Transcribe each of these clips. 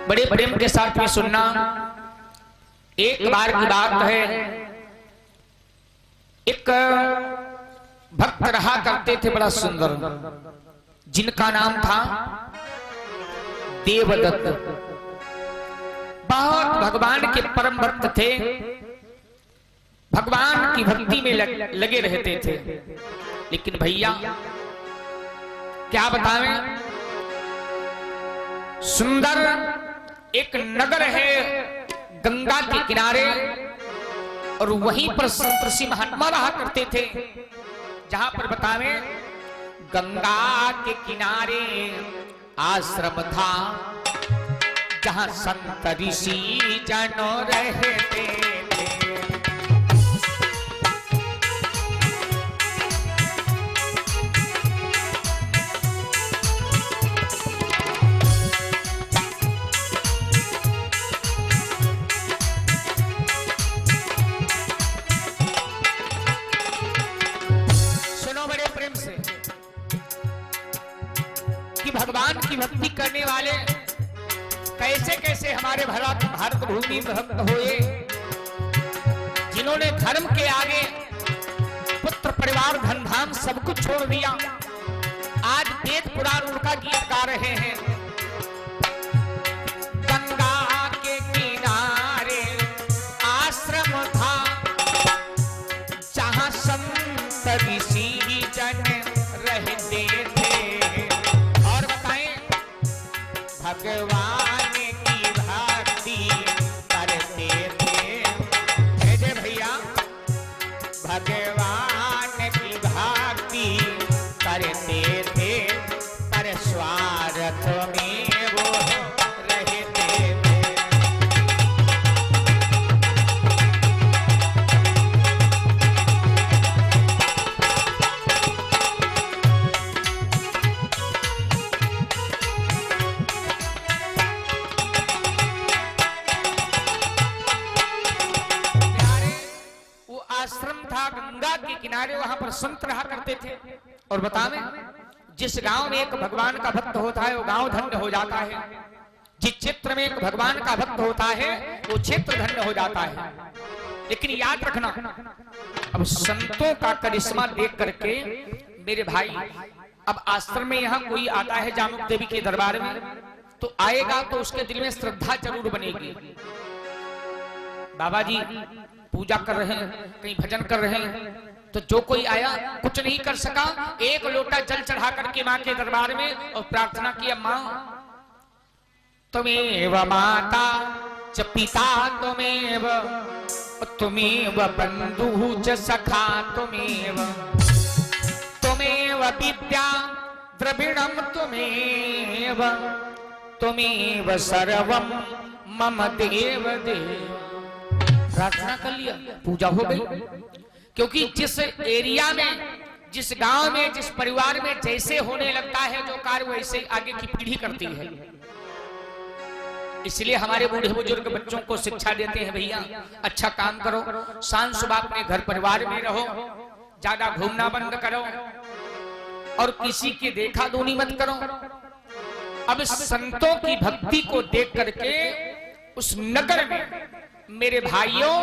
बड़े प्रेम के साथ में सुनना। एक बार की बात है, एक भक्त रहा करते थे बड़ा सुंदर, जिनका नाम था देवदत्त। बहुत भगवान के परम भक्त थे, भगवान की भक्ति में लगे रहते थे। लेकिन भैया क्या बतावें, सुंदर एक नगर है गंगा के किनारे, और वहीं पर संत ऋषि महात्मा रहा करते थे, जहां पर बतावें गंगा के किनारे आश्रम था, जहां संत ऋषि जन रहते थे। भगवान की भक्ति करने वाले कैसे कैसे हमारे भारत भूमि भक्त हुए, जिन्होंने धर्म के आगे पुत्र परिवार धन धाम सब कुछ छोड़ दिया। आज वेद पुराण उनका गीत गा रहे हैं। गंगा के किनारे आश्रम था, जहां संत ऋषि जन रहते थे। भगवान की भक्ति करते थे। जय भैया, भगवान की भक्ति करते थे, पर स्वार्थ में वो रहते थे। आश्रम था गंगा के किनारे, वहां पर संत रहा करते थे। और बतावें, जिस गांव में एक भगवान का भक्त होता है वो गांव धन्य हो जाता है। जिस क्षेत्र में एक भगवान का भक्त होता है वो क्षेत्र धन्य हो जाता है। लेकिन याद रखना, अब संतों का करिश्मा देख करके मेरे भाई, अब आश्रम में यहाँ कोई आता है जामुक देवी के दरबार में, तो आएगा तो उसके दिल में श्रद्धा जरूर बनेगी। बाबा जी पूजा कर रहे हैं, कहीं भजन कर रहे हैं, तो जो कोई आया कुछ नहीं कर सका, एक लोटा जल चढ़ा करके मां के दरबार में और प्रार्थना की, अम्मा तुमेव माता च पिता तुमेव, तुमेव बंधु च सखा तुमेव, तुमेव विद्या द्रविणम तुमेव, तुमेव सर्वम मम देव देव। प्रार्थना कर लिया, पूजा हो गई। क्योंकि जिस एरिया में, जिस गांव में, जिस परिवार में जैसे होने लगता है जो कार्य, वैसे आगे की पीढ़ी करती है। इसलिए हमारे बूढ़े बुजुर्ग बच्चों को शिक्षा देते हैं, भैया अच्छा काम करो, शान सुबह अपने घर परिवार में रहो, ज्यादा घूमना बंद करो, और किसी की देखा दूनी मत करो। अब संतों की भक्ति को देख करके उस नगर में मेरे भाइयों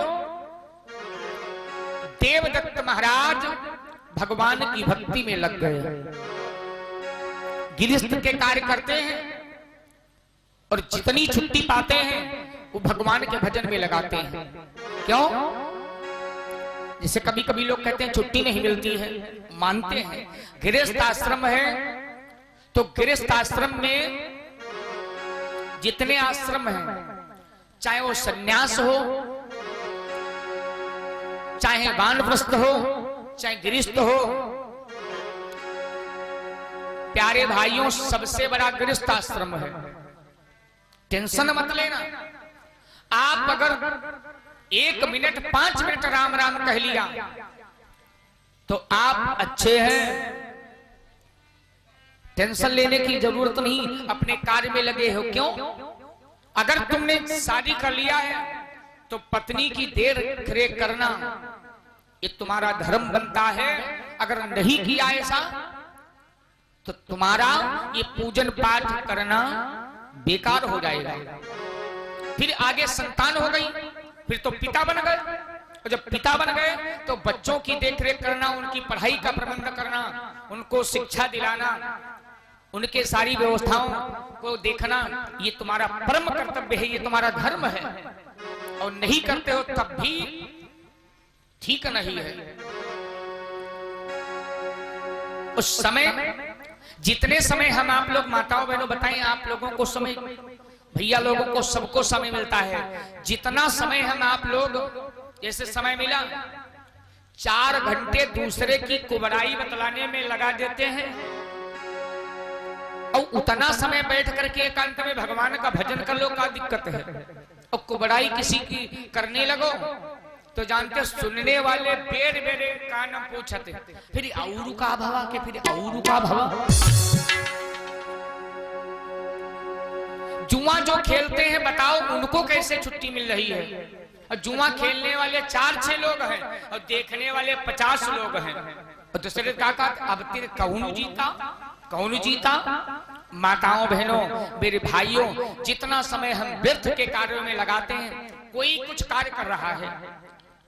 देवदत्त महाराज भगवान की भक्ति में लग गए। गृहस्थ के कार्य करते हैं और जितनी छुट्टी पाते हैं वो भगवान के भजन में लगाते हैं। क्यों? जैसे कभी कभी लोग कहते हैं छुट्टी नहीं मिलती है, मानते हैं गृहस्थ आश्रम है, तो गृहस्थ आश्रम में जितने आश्रम हैं, चाहे वो सन्यास हो, चाहे वानप्रस्थ हो, चाहे गृहस्थ हो, प्यारे भाइयों सबसे बड़ा गृहस्थ आश्रम है। टेंशन मत लेना। आप अगर 1 मिनट 5 मिनट राम राम कह लिया तो आप अच्छे हैं, टेंशन लेने की जरूरत नहीं, अपने कार्य में लगे हो। क्यों? अगर तुमने शादी कर लिया है तो पत्नी की देख रेख करना ये तुम्हारा धर्म बनता है। अगर नहीं किया ऐसा तो तुम्हारा ये पूजन पाठ करना बेकार हो जाएगा। फिर आगे संतान हो गई, फिर तो पिता बन गए, और जब पिता बन गए तो बच्चों की देखरेख करना, उनकी पढ़ाई का प्रबंध करना, उनको शिक्षा दिलाना, उनके सारी व्यवस्थाओं को देखना, ये तुम्हारा परम कर्तव्य है, ये तुम्हारा धर्म है। और नहीं करते हो तब भी ठीक नहीं है। उस समय जितने समय हम आप लोग माताओं बहनों बताएं, आप लोगों को समय, भैया लोगों को सबको समय मिलता है, जितना समय हम आप लोग जैसे समय मिला 4 घंटे दूसरे की कुबड़ाई बतलाने में लगा देते हैं, और उतना समय बैठ करके एकांत में भगवान का भजन कर लो, क्या दिक्कत है। और कुबड़ाई किसी की करने लगो तो जानते सुनने वाले बेर बेरे कान पूछते, फिर औरू का भवा के, फिर औरू का भवा। जुआ जो खेलते हैं बताओ उनको कैसे छुट्टी मिल रही है। और जुआ खेलने वाले 4-6 लोग हैं और देखने वाले 50 लोग हैं। और दूसरे का अब तेरे कौन जीता, कौन जीता। माताओं बहनों मेरे भाइयों, जितना समय हम व्यर्थ के कार्यों में लगाते हैं, कोई कुछ कार्य कर रहा है,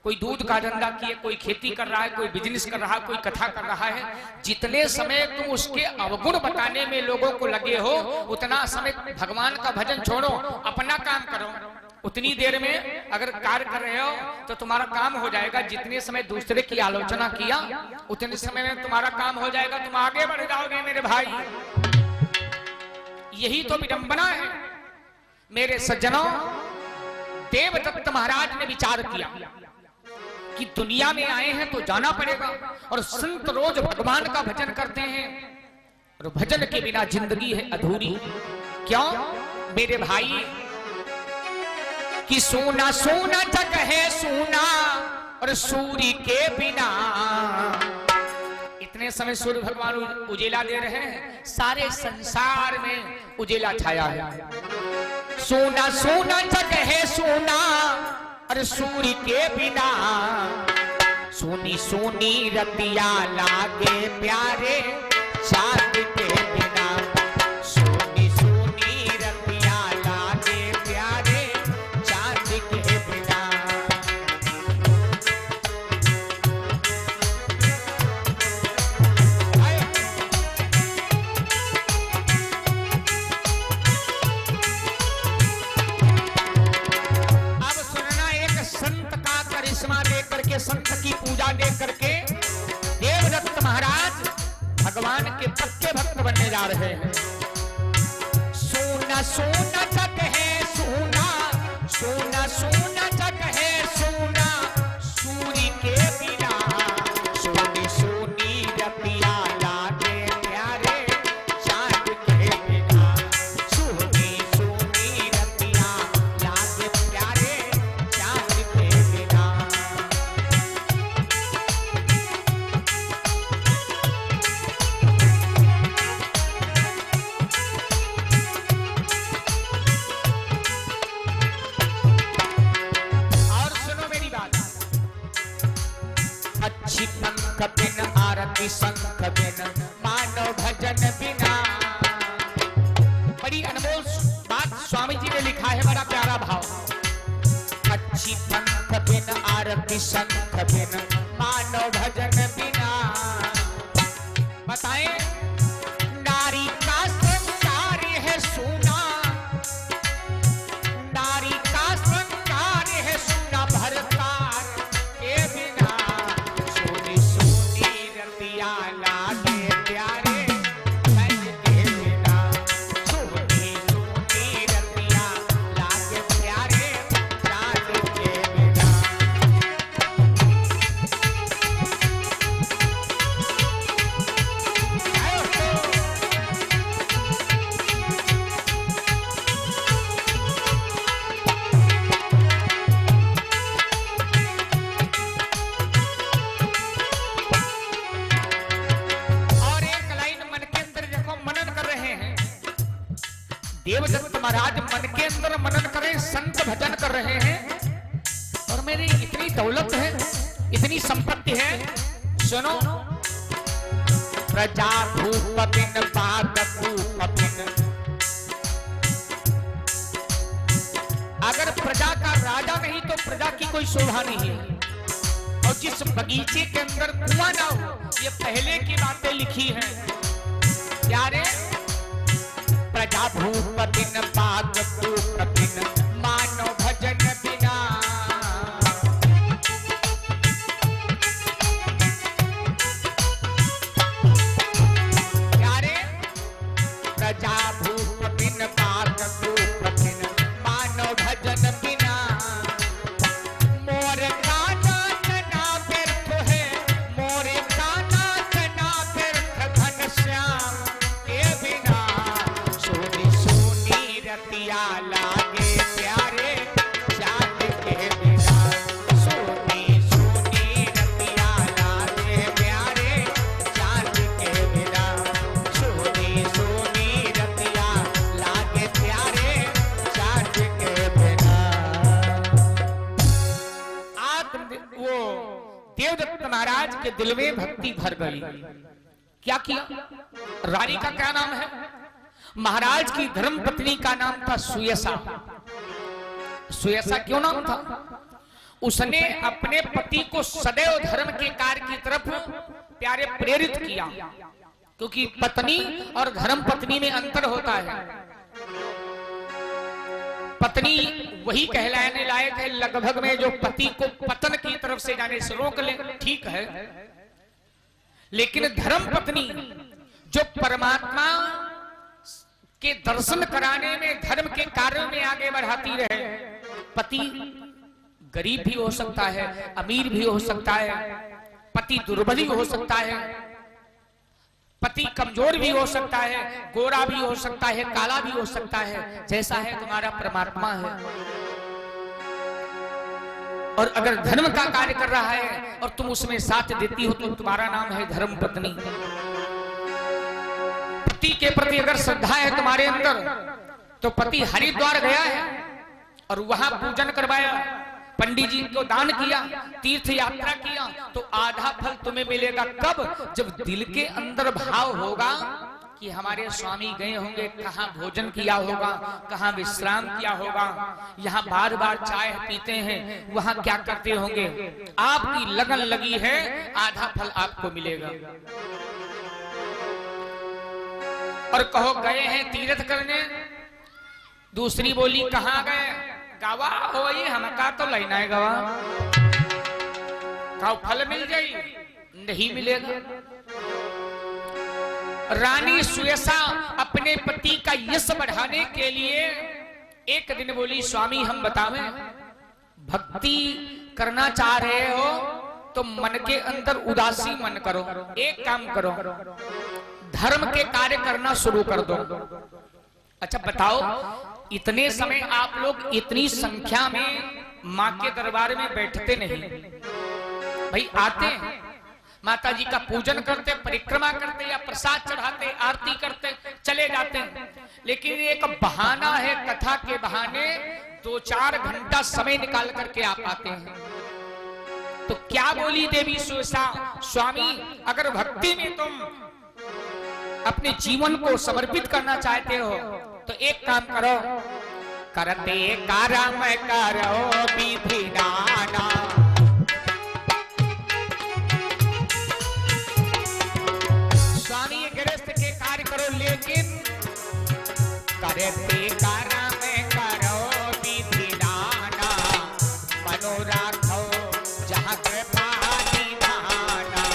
कोई दूध का धंधा किए, कोई खेती कर रहा है, कोई बिजनेस कर रहा है, कोई कथा कर रहा है, जितने समय तुम उसके अवगुण बताने में लोगों को लगे हो, उतना समय भगवान का भजन छोड़ो, अपना काम करो। उतनी देर में अगर कार्य कर रहे हो तो तुम्हारा काम हो जाएगा। जितने समय दूसरे की आलोचना किया उतने समय में तुम्हारा काम हो जाएगा, तुम आगे बढ़ जाओगे मेरे भाई। यही तो विडंबना है मेरे सज्जनों। देवदत्त महाराज ने विचार किया कि दुनिया में आए हैं तो जाना पड़ेगा, और संत रोज भगवान का भजन करते हैं, और भजन के बिना जिंदगी है अधूरी। क्यों मेरे भाई कि सोना सोना जग है सोना, और सूर्य के बिना। इतने समय सूर्य भगवान उजेला दे रहे हैं, सारे संसार में उजेला छाया है। सोना सोना जग है सोना, और सूर्य के बिना। सोनी सोनी रतिया लागे प्यारे, चांद के बिना। सोनी सोनी रतिया लागे प्यारे, चांद के बिना। अब सुनना, एक संत का करिश्मा देख करके, संत की पूजा देख करके देवदत्त महाराज भगवान के पक्के भक्त बनने जा रहे हैं। सोना सोना जग है सोना, सोना सोना जग है सोना, सूर्य के बिना। सोनी सोनी रतिया लागे प्यारे, चांद के बिना। सोनी सोनी रतिया लागे प्यारे, चांद के बिना। अच्छी पंख बिन आरती शंख बिन, मानव भजन बिना। बड़ी अनमोल बात स्वामी जी ने लिखा है, बड़ा प्यारा भाव। अच्छी पंख बिन आरती शंख बिन, मानव भजन बिना। बताएं, नारी का संसार है सोना, नारी का संसार है सोना, भरतार के बिना। सोनी सोनी रतिया लागे प्यारे, धन के बिना। सोनी सोनी रतिया लागे प्यारे, चांद के बिना। और एक लाइन मन के अंदर देखो, मनन कर रहे हैं देवदत्त महाराज, मन के अंदर मनन करें, संत भजन कर रहे हैं। और मेरी इतनी दौलत है, इतनी संपत्ति है, सुनो। प्रजा भूप बिन, पाद भूप बिन, अगर प्रजा का राजा नहीं तो प्रजा की कोई शोभा नहीं है। और जिस बगीचे के अंदर कुआं ना हो, ये पहले की बातें लिखी हैं प्यारे। प्रजा भूपतिन पाक भूपतिन मानव भजन बिना। प्यारे प्रजा भूपतिन पाक भूपतिन मानव भजन बिना। मोर काना तना व्यर्थ है, मोर काना तना व्यर्थ घनश्याम के बिना। सोनी सोनी रतिया लागे प्यारे चांद के बिना। सोनी सोनी रतिया लागे प्यारे चांद के बिना। सोनी सोनी रतिया लागे प्यारे चांद के बिना। वो देवदत्त महाराज के दिल में भक्ति भर गई। क्या किया? रानी का क्या नाम है? महाराज की धर्म पत्नी का नाम था सुयसा। सुयसा क्यों नाम था? उसने अपने पति को सदैव धर्म के कार्य की तरफ प्यारे प्रेरित किया, क्योंकि पत्नी और धर्म पत्नी में अंतर होता है। पत्नी वही कहलाने लायक है लगभग में जो पति को पतन की तरफ से जाने से रोक ले, ठीक है। लेकिन धर्म पत्नी जो परमात्मा के दर्शन कराने में, धर्म के कार्यों में आगे बढ़ाती रहे। पति गरीब भी हो सकता है, अमीर भी हो सकता है, पति दुर्बल भी हो सकता है, पति कमजोर भी हो सकता है, गोरा भी हो सकता है, काला भी हो सकता है। जैसा है तुम्हारा परमात्मा है। और अगर धर्म का कार्य कर रहा है और तुम उसमें साथ देती हो तो तुम्हारा नाम है धर्म पत्नी। पति के प्रति अगर श्रद्धा है तुम्हारे अंदर तो पति हरिद्वार गया है और वहां पूजन करवाया, पंडित जी को दान किया, तीर्थ यात्रा किया, तो आधा फल तुम्हें मिलेगा। कब? जब दिल के अंदर भाव होगा कि हमारे स्वामी गए होंगे, कहाँ भोजन किया होगा, कहाँ विश्राम किया होगा, यहाँ बार बार चाय पीते हैं, वहां क्या करते होंगे। आपकी लगन लगी है, आधा फल आपको मिलेगा। और कहो गए हैं तीर्थ करने, दूसरी बोली कहाँ गए? गवा हो हमका तो लेना है गवा। कहो फल मिल जाई, नहीं मिलेगा। रानी सुयसा अपने पति का यश बढ़ाने के लिए एक दिन बोली, स्वामी हम बतावें, भक्ति करना चाह रहे हो तो मन के अंदर उदासी मन करो। एक काम करो, धर्म के कार्य करना शुरू कर दो। अच्छा बताओ, इतने समय आप लोग इतनी संख्या में माँ के दरबार में बैठते नहीं, भाई आते हैं, माता जी का पूजन करते, परिक्रमा करते या प्रसाद चढ़ाते, आरती करते, चले जाते हैं। लेकिन एक बहाना है, कथा के बहाने 2-4 घंटा समय निकाल करके आप आते हैं। तो क्या बोली देवी सुयसा, स्वामी अगर भक्ति में तुम अपने जीवन को समर्पित करना चाहते हो तो एक काम करो, करते कर्म करो विधि नाना। स्वामी गृहस्थ के कार्य करो, लेकिन करते कर्म करो विधि नाना। मनोराखो जहाँ कृपा निधाना।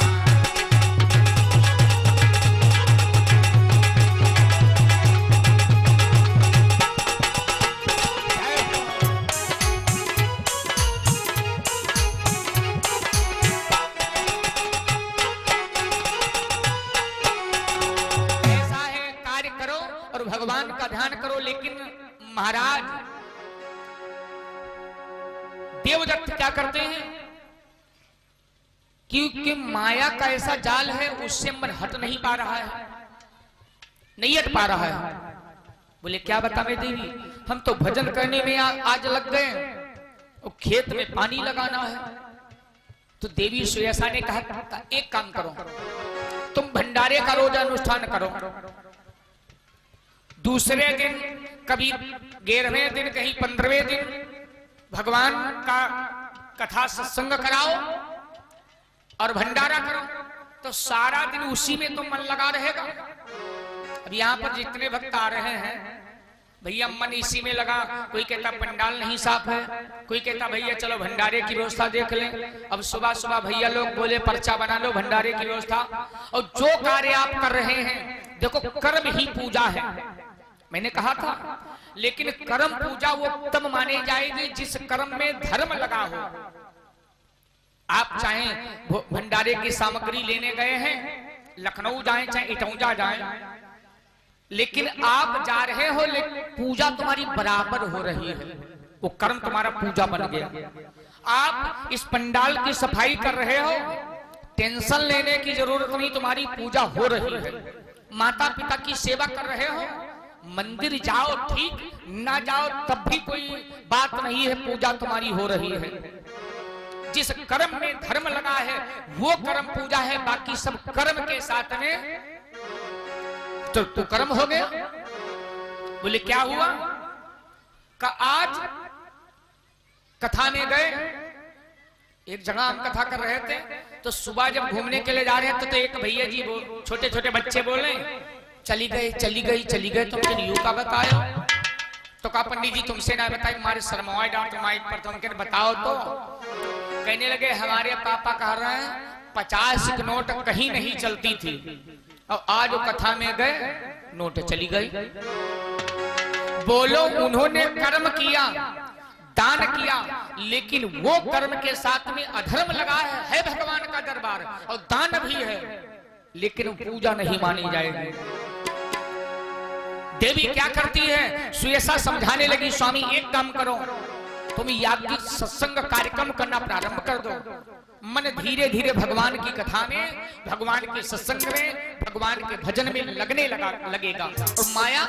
भगवान का ध्यान करो। लेकिन महाराज देवदत्त क्या करते हैं, क्योंकि माया का ऐसा जाल है, उससे मन हट नहीं पा रहा है, नहीं हट पा रहा है। बोले क्या बतावे देवी, हम तो भजन करने में आज लग गए और खेत में पानी लगाना है। तो देवी सुयसा ने कहा एक काम करो, तुम भंडारे का रोज अनुष्ठान करो, दूसरे दिन कभी 11वें दिन कहीं 15वें दिन भगवान का कथा सत्संग कराओ और भंडारा करो, तो सारा दिन उसी में तो मन लगा रहेगा। अब यहाँ पर जितने भक्त आ रहे हैं भैया, मन इसी में लगा। कोई कहता पंडाल नहीं साफ है, कोई कहता भैया चलो भंडारे की व्यवस्था देख लें। अब सुबह सुबह भैया लोग बोले पर्चा बना लो भंडारे की व्यवस्था। और जो कार्य आप कर रहे हैं, देखो कर्म ही पूजा है, मैंने कहा था। लेकिन कर्म पूजा वो तब मानी जाएगी जिस कर्म में धर्म लगा हो। आप चाहे भंडारे की सामग्री लेने गए हैं, लखनऊ जाएं चाहे इटौंजा जाएं, लेकिन आप जा रहे हो, लेकिन पूजा तुम्हारी बराबर हो रही है, वो कर्म तुम्हारा पूजा बन गया। आप इस पंडाल की सफाई कर रहे हो, टेंशन लेने की जरूरत नहीं, तुम्हारी पूजा हो रही है। माता पिता की सेवा कर रहे हो, मंदिर जाओ ठीक, ना जाओ तब भी कोई बात नहीं है, पूजा तुम्हारी हो रही है। जिस कर्म में धर्म लगा है वो कर्म पूजा है, बाकी सब कर्म के साथ में तो कर्म हो गया। बोले क्या हुआ? का आज कथा में गए, एक जगह हम कथा कर रहे थे, तो सुबह जब घूमने के लिए जा रहे थे तो एक भैया जी छोटे छोटे बच्चे बोले चली गई चली गई चली गई, तुम किन यू का बतायो? तो कहा पंडित जी तुमसे ना बताई, हमारे शर्माए डांट माइक पर, तुम क्या बताओ? तो कहने लगे हमारे पापा कह रहे हैं 50 की नोट कहीं नहीं चलती थी, और आज कथा में गए नोट चली गई। बोलो उन्होंने कर्म किया, दान किया, लेकिन वो कर्म के साथ में अधर्म लगा है भगवान का दरबार, और दान भी है, लेकिन पूजा नहीं मानी जाएगी। देवी क्या करती है? सुयसा समझाने लगी, स्वामी एक काम करो, तुम याज्ञिक सत्संग कार्यक्रम करना प्रारंभ कर दो। मन धीरे धीरे भगवान की कथा में, भगवान के सत्संग में, भगवान के भजन में लगने लगेगा। और माया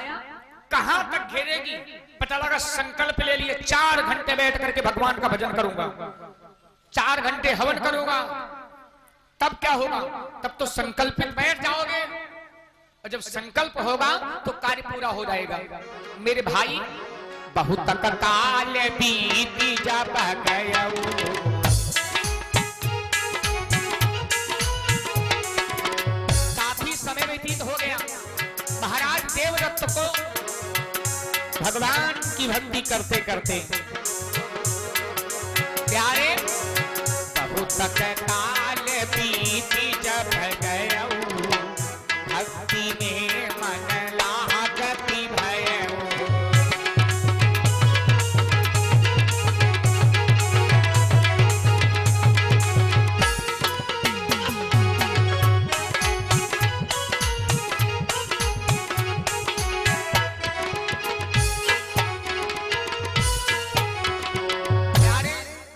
कहां तक घेरेगी? पता लगा संकल्प ले लिए 4 घंटे बैठ करके भगवान का भजन करूंगा, 4 घंटे हवन करूंगा, तब क्या होगा? तब तो संकल्पित बैठ जाओगे, और जब संकल्प होगा तो कार्य पूरा हो जाएगा। मेरे भाई, बहुत काल बीती जब गयऊ, काफी समय व्यतीत हो गया। महाराज देवदत्त को भगवान की भक्ति करते करते प्यारे, बहुत काल बीती जब गयऊ, भक्ति में मन लागति भयऊ।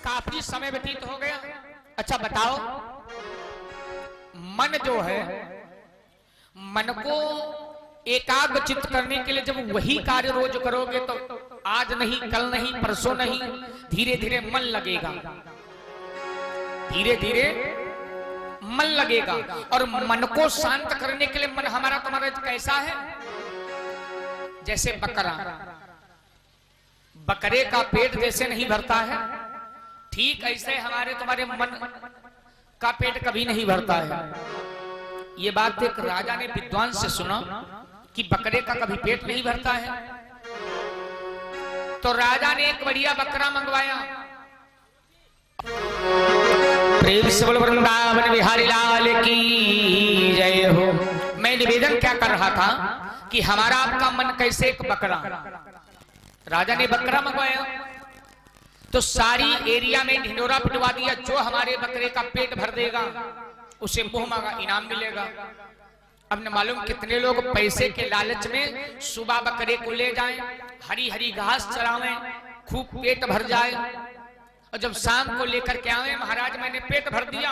काफी समय व्यतीत हो गया। अच्छा बताओ, मन जो है, मन को एकाग्रचित करने के लिए जब वही कार्य रोज करोगे तो आज नहीं, कल नहीं, परसों नहीं, धीरे धीरे मन लगेगा, धीरे धीरे मन लगेगा। और मन को शांत करने के लिए मन हमारा तुम्हारा कैसा है? जैसे बकरा, बकरे का पेट जैसे नहीं भरता है, ठीक ऐसे हमारे तुम्हारे मन का पेट कभी नहीं भरता है। ये बात एक राजा ने विद्वान से सुना कि बकरे का कभी पेट नहीं भरता है। तो राजा ने एक बढ़िया बकरा मंगवाया। प्रेम से बोलो वृंदावन बिहारी लाल की जय हो। मैं निवेदन क्या कर रहा था कि हमारा आपका मन कैसे एक बकरा। राजा ने बकरा मंगवाया तो सारी एरिया में ढिंडोरा पिटवा दिया, जो हमारे बकरे का पेट भर देगा उसे मुंह मांगा इनाम मिलेगा। अब न मालूम कितने लोग पैसे के लालच में सुबह बकरे को ले जाएं, हरी हरी घास चरावें, खूब पेट भर जाए, और जब शाम को लेकर के आवे, महाराज मैंने पेट भर दिया,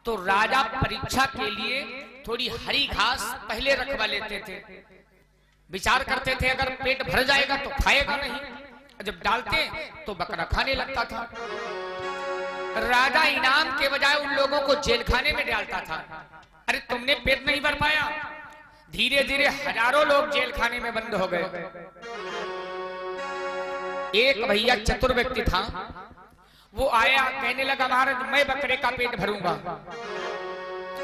तो राजा परीक्षा के लिए थोड़ी हरी घास पहले रखवा लेते थे। विचार करते थे अगर पेट भर जाएगा तो खाएगा नहीं, जब डालते तो बकरा खाने लगता था। राजा इनाम के बजाय उन लोगों को जेल खाने में डालता था। अरे तुमने पेट नहीं भर पाया, धीरे धीरे हजारों लोग जेल खाने में बंद हो गए। एक भैया चतुर व्यक्ति था, वो आया, कहने लगा महाराज मैं बकरे का पेट भरूंगा।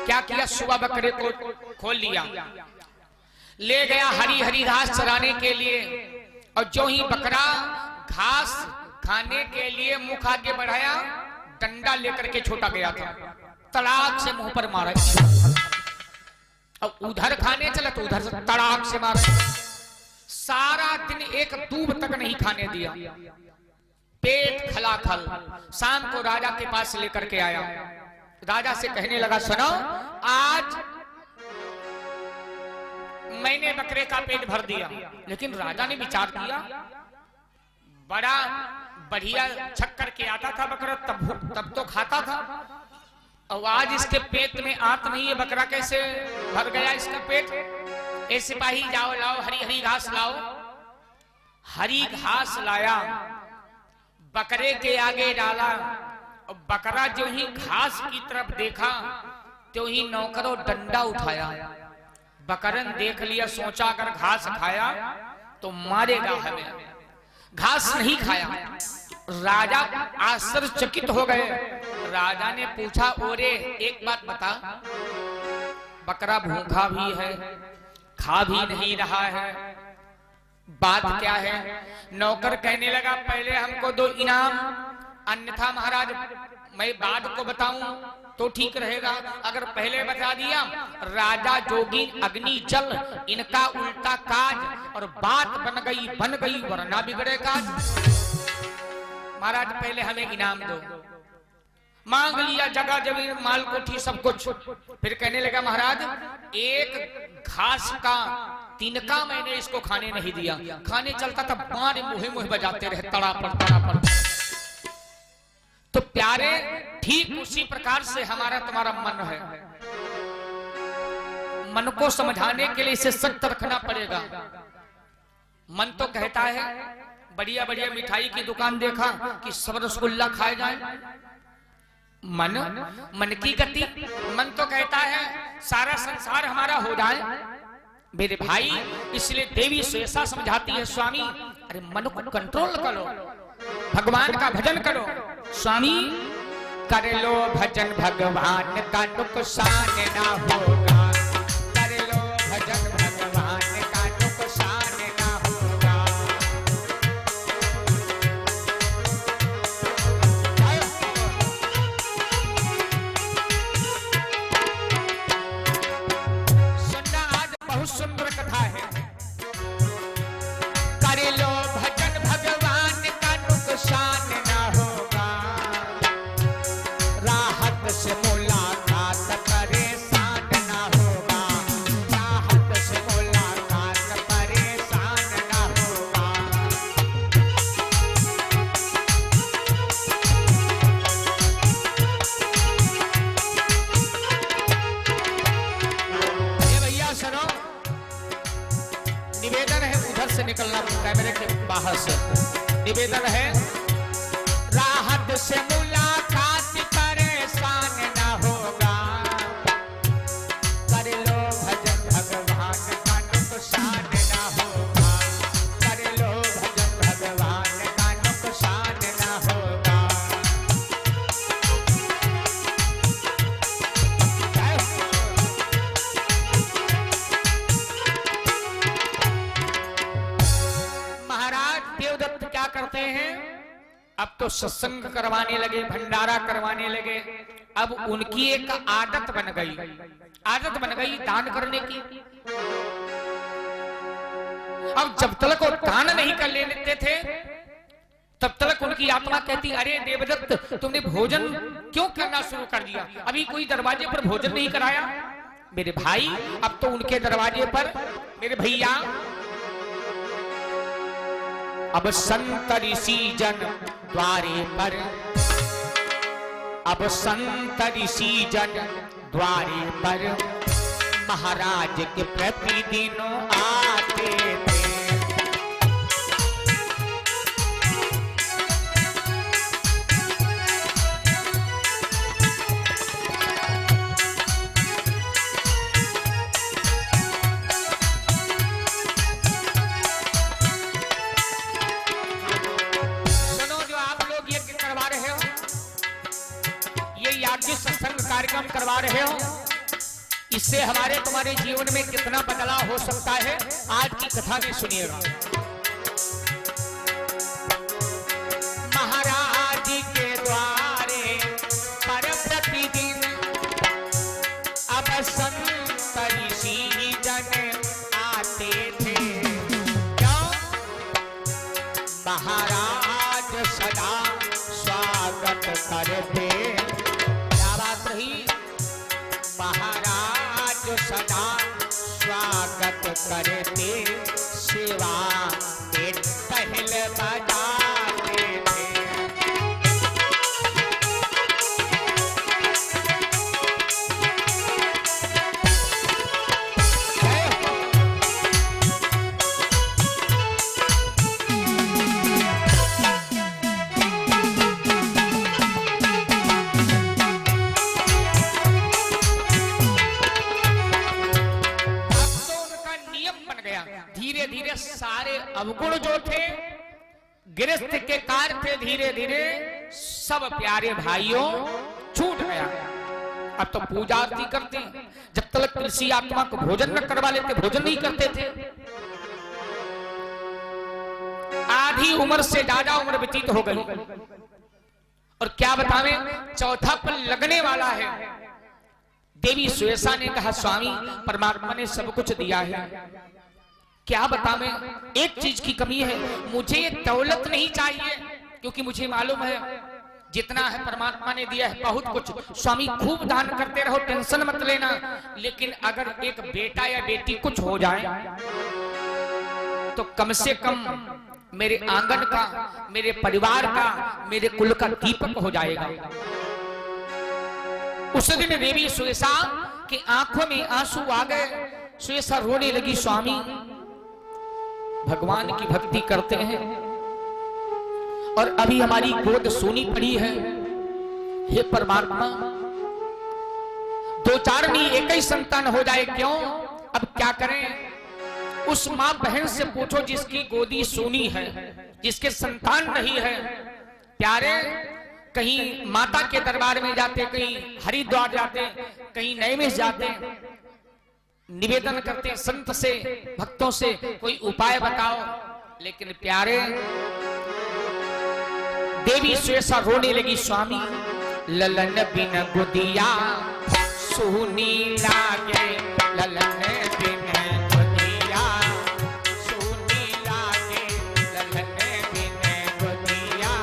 क्या किया, सुबह बकरे को खोल लिया, ले गया हरी हरी घास चराने के लिए, और जो ही बकरा घास खाने के लिए मुंह आगे बढ़ाया, डंडा लेकर के छोटा गया था, तड़ाक से मुंह पर मारा। अब उधर खाने चला तो उधर से तड़ाक से मारा। सारा दिन एक दूब तक नहीं खाने दिया, पेट खलाखल। शाम को राजा के पास लेकर के आया, राजा से कहने लगा सुनो, आज मैंने बकरे का पेट भर दिया। लेकिन राजा ने विचार किया, बड़ा बढ़िया छक करके आता था बकरा, तब तो खाता था, और आज इसके पेट में आत नहीं है, बकरा कैसे भर गया इसका पेट। ए सिपाही जाओ लाओ हरी हरी घास लाओ। हरी घास लाया, बकरे के आगे डाला, और बकरा जो ही घास की तरफ देखा तो ही नौकरों डंडा उठाया। बकरन देख लिया, सोचा अगर घास खाया तो मारेगा हमें, घास नहीं खाया। राजा आश्चर्यचकित हो गए। राजा ने पूछा, ओरे एक बात बता, बकरा भूखा भी है, खा भी नहीं रहा है, बात क्या है? नौकर कहने लगा, पहले हमको दो इनाम, अन्यथा महाराज मैं बाद को बताऊं तो ठीक रहेगा। अगर पहले बता दिया, राजा जोगी अग्नि जल इनका उल्टा काज, और बात बन गई वरना बिगड़े काज। महाराज पहले हमें इनाम दो। मांग लिया जगह जमीन माल कोठी सब कुछ। फिर कहने लगा, महाराज एक घास का तिनका मैंने इसको खाने नहीं दिया, खाने चलता था बार मुहे मुहे बजाते रहे, तड़ा पर। तो प्यारे, ठीक उसी प्रकार से हमारा तुम्हारा मन है। मन को समझाने के लिए इसे सख्त रखना पड़ेगा। मन तो कहता है बढ़िया बढ़िया मिठाई की दुकान देखा कि सब रसगुल्ला खाए जाए। मन की गति, मन तो कहता है सारा संसार हमारा हो जाए मेरे भाई। इसलिए देवी ऐसा समझाती है, स्वामी अरे मन को कंट्रोल करो, भगवान का भजन करो। स्वामी कर लो भजन, भगवान का नुकसान ना होगा। कर लो भजन, भगवान का नुकसान ना होगा। सुनना, आज बहुत सुंदर कथा है। कर लो भजन, भगवान का नुकसान ना होगा। राहत से मुलाकात परेशान ना होगा। राहत से मुलाकात परेशान ना होगा। ये भैया सुनो, निवेदन है, उधर से निकलना कैमरे के बाहर से निवेदन है। राहत से मुलाकात परेशान ना होगा। कर लो भजन, भगवान का नुकसान ना होगा। कर लो भजन, भगवान का नुकसान ना होगा। महाराज देवदत्त क्या करते हैं, अब तो सत्संग करवाने लगे, भंडारा करवाने लगे। अब उनकी एक आदत बन गई दान करने की। अब जब तक वो दान नहीं कर लेते थे, तब तक उनकी आत्मा कहती, अरे देवदत्त तुमने भोजन क्यों करना शुरू कर दिया? अभी कोई दरवाजे पर भोजन नहीं कराया। मेरे भाई, अब तो उनके दरवाजे पर मेरे भैया, अब संत ऋषि जन द्वारे पर, अब संत ऋषि जन द्वारे पर महाराज के प्रतिदिन आते थे। कार्यक्रम करवा रहे हो, इससे हमारे तुम्हारे जीवन में कितना बदलाव हो सकता है आज की कथा में सुनिएगा। महाराज के द्वारे पर प्रतिदिन अब संत ऋषि जन आते थे। क्यों? महाराज सदा स्वागत करते। क्या बात रही? महाराज सदा स्वागत करते, सेवा के टहल बजाते थे। धीरे धीरे सारे अवगुण जो थे, गृहस्थ के कार्य थे, धीरे धीरे सब प्यारे भाइयों छूट गया। अब तो पूजा आरती करते हैं, जब तक किसी आत्मा को भोजन न करवा लेते भोजन नहीं करते थे। आधी उम्र से ज्यादा उम्र व्यतीत हो गई और क्या बतावें, चौथा पल लगने वाला है। देवी सुयसा ने कहा, स्वामी परमात्मा ने सब कुछ दिया है, क्या बतावें, एक चीज की कमी है, मुझे दौलत नहीं चाहिए, क्योंकि मुझे मालूम है जितना है परमात्मा ने दिया है बहुत कुछ। स्वामी खूब दान करते रहो, टेंशन मत लेना, लेकिन अगर एक बेटा या बेटी कुछ हो जाए तो कम से कम मेरे आंगन का, मेरे परिवार का, मेरे कुल का दीपक हो जाएगा। उस दिन देवी सुयसा की आंखों में आंसू आ गए। सुयसा रोने लगी, स्वामी भगवान की भक्ति करते हैं और अभी हमारी गोद सूनी पड़ी है, हे परमात्मा 2-4 नहीं 1 ही संतान हो जाए, क्यों? अब क्या करें? उस मां बहन से पूछो जिसकी गोदी सूनी है, जिसके संतान नहीं है। प्यारे, कहीं माता के दरबार में जाते, कहीं हरिद्वार जाते, कहीं नैमिष जाते, निवेदन करते संत से, भक्तों से कोई उपाय बताओ, लेकिन प्यारे देवी सुयसा रोने लगी, स्वामी ललन बिन गुदिया सुनी लागे, ललन बिन गुदिया सुनी लागे, ललन बिन गुदिया।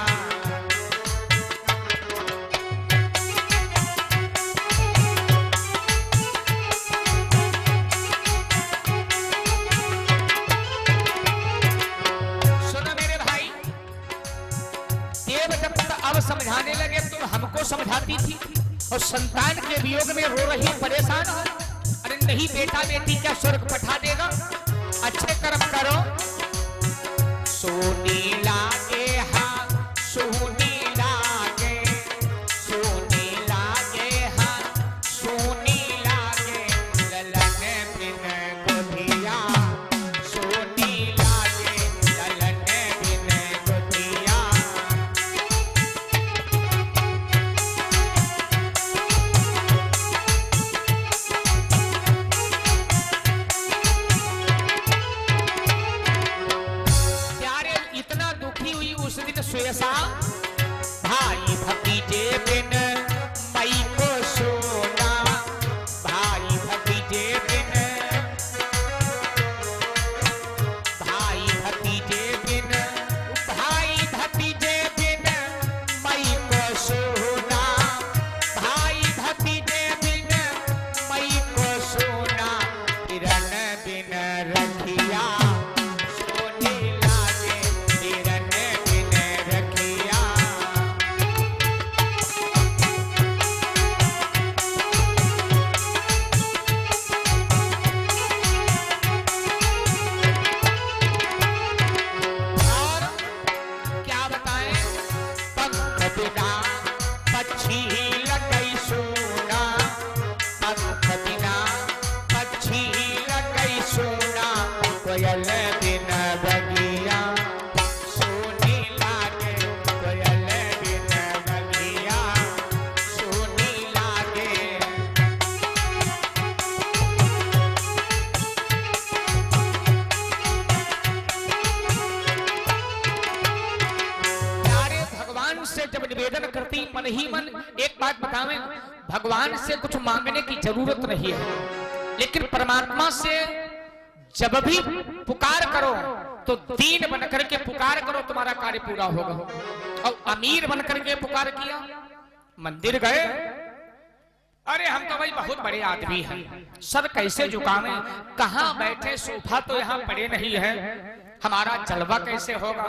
अब समझाने लगे, तुम हमको समझाती थी और संतान के वियोग में रो रही, परेशान हो। अरे नहीं बेटा बेटी क्या स्वर्ग पठा देगा, अच्छे कर्म करो। सोनी लागे हाँ सोनी लागे, सोनी लागे हाँ सोनी लागे, ललन बिन गुदिया सोनी लागे, ललन बिन गुदिया। सुयसा भाई भतीजे बिन मई को सोना, भाई भतीजे बिन, भाई भतीजे बिन, भाई भतीजे बिन मई को सोना, भाई भतीजे बिन मई को सोना, हिरन बिन रखिया से जब निवेदन करती मन ही मन, एक बात बतावें, भगवान से कुछ मांगने की जरूरत नहीं है, लेकिन परमात्मा से जब भी पुकार करो तो दीन बन करके पुकार करो, तुम्हारा कार्य पूरा होगा। और अमीर बन करके पुकार किया, मंदिर गए, अरे हम तो भाई बहुत बड़े आदमी हैं, सर कैसे झुकावे, कहां बैठे, सोफा तो यहां पड़े नहीं है, हमारा जलवा कैसे होगा।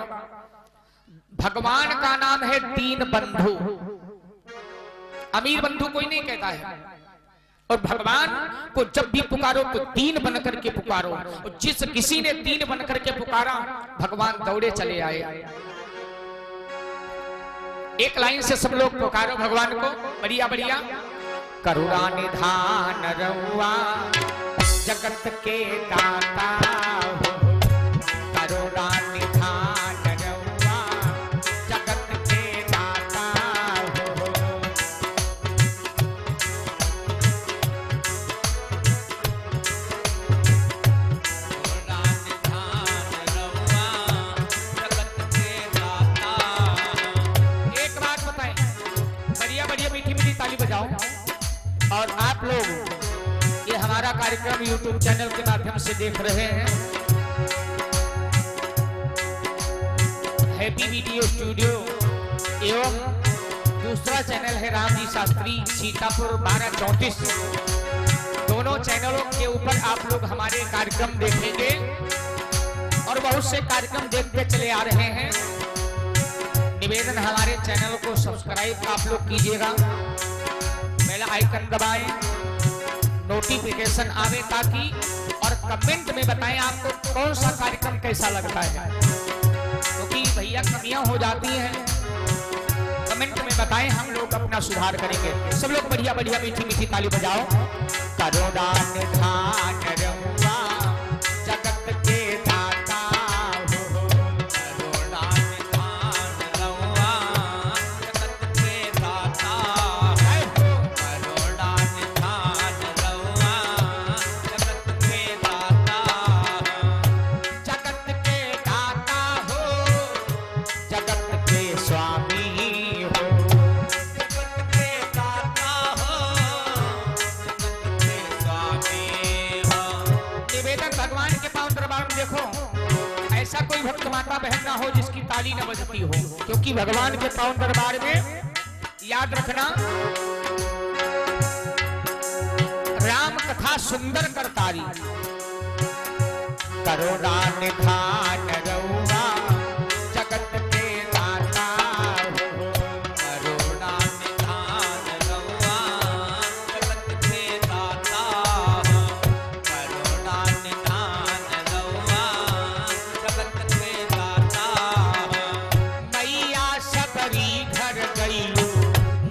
भगवान का नाम है दीन बंधु, अमीर बंधु कोई नहीं कहता है। और भगवान को जब भी पुकारो तो दीन बन करके पुकारो, और जिस किसी ने दीन बन करके पुकारा भगवान दौड़े चले आए। एक लाइन से सब लोग पुकारो भगवान को, बढ़िया बढ़िया। करुणा निधान रउआ जगत के दाता हो, करुणा निधान रउआ जगत के दाता हो। करुणा निधान रउआ जगत के दाता। एक बात बताएं, बढ़िया बढ़िया मीठी मीठी ताली बजाओ। और आप लोग ये हमारा कार्यक्रम YouTube चैनल के माध्यम से देख रहे हैं, हैप्पी वीडियो स्टूडियो, एवं दूसरा चैनल है रामजी शास्त्री सीतापुर 1234। दोनों चैनलों के ऊपर आप लोग हमारे कार्यक्रम देखेंगे और बहुत से कार्यक्रम देखते चले आ रहे हैं। निवेदन हमारे चैनल को सब्सक्राइब आप लोग कीजिएगा, बेल आइकन दबाएं, नोटिफिकेशन आवे ताकि, और कमेंट में बताएं आपको कौन सा कार्यक्रम कैसा लगता है, क्योंकि भैया कमियां हो जाती हैं, कमेंट में बताएं, हम लोग अपना सुधार करेंगे। सब लोग बढ़िया बढ़िया मीठी मीठी ताली बजाओ। करुणा निधान रउआ जगत के दाता हो, करुणा निधान रउआ जगत के दाता हो, करुणा निधान रउआ जगत के दाता, जगत के दाता हो, जगत के स्वामी हो, जगत के दाता हो, जगत के स्वामी हो। निवेदन भगवान के पांव दरबार में देखो, ऐसा कोई भक्त माता बहन ना हो जिसकी ताली न बजती हो, क्योंकि भगवान के पांव दरबार में याद रखना राम कथा सुंदर करतारी। करुणा निधान रउआ जगत के दाता हो, करुणा निधान रउआ जगत के दाता हो, करुणा निधान रउआ जगत के दाता हो। मैया सबरी घर गइलू,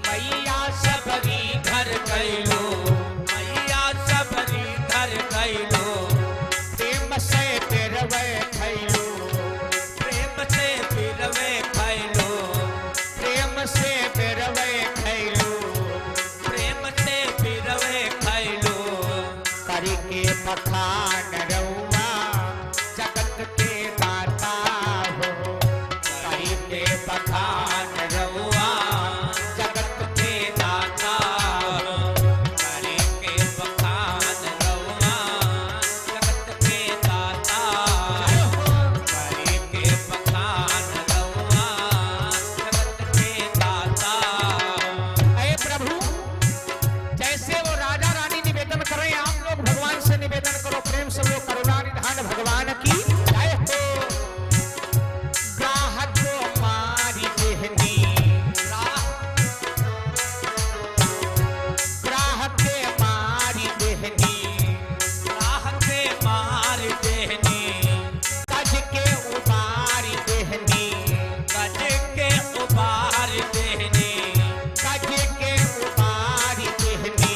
मैया सबरी घर गइलू, मैया सबरी घर गइलू, प्रेम से पिरवे खइलू, प्रेम से पिरवे खइलू, प्रेम से पिरवे खइलू, प्रेम से पिरवे खइलू। करके पखान रउआ जगत के दाता हो, करके पखान रउआ जगत के दाता हो, करके पखान रउआ जगत के दाता हो, करके पखान रउआ जगत के दाता हो। ऐ प्रभु, जैसे वो राजा रानी निवेदन कर रहे हैं, आप लोग भगवान से निवेदन करो, प्रेम से लोग करुणा निधान भगवान की जय हो। ग्राहक को मारी देहनी, ग्राहक के मारी देहनी, ग्राहक के मारी देहनी, गज के उबारी देहनी, गज के उबारी देहनी, गज के उबारी देहनी,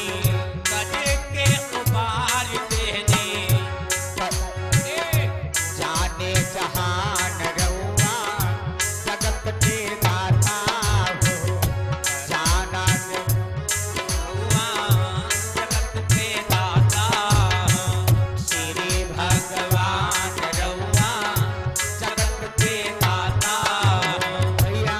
गज के उबारी देहनी। जाने जहान रउआ जगत के दाता हो, जाना रउआ जगत के दाता हो, श्री भगवान रउआ जगत के दाता हो। भैया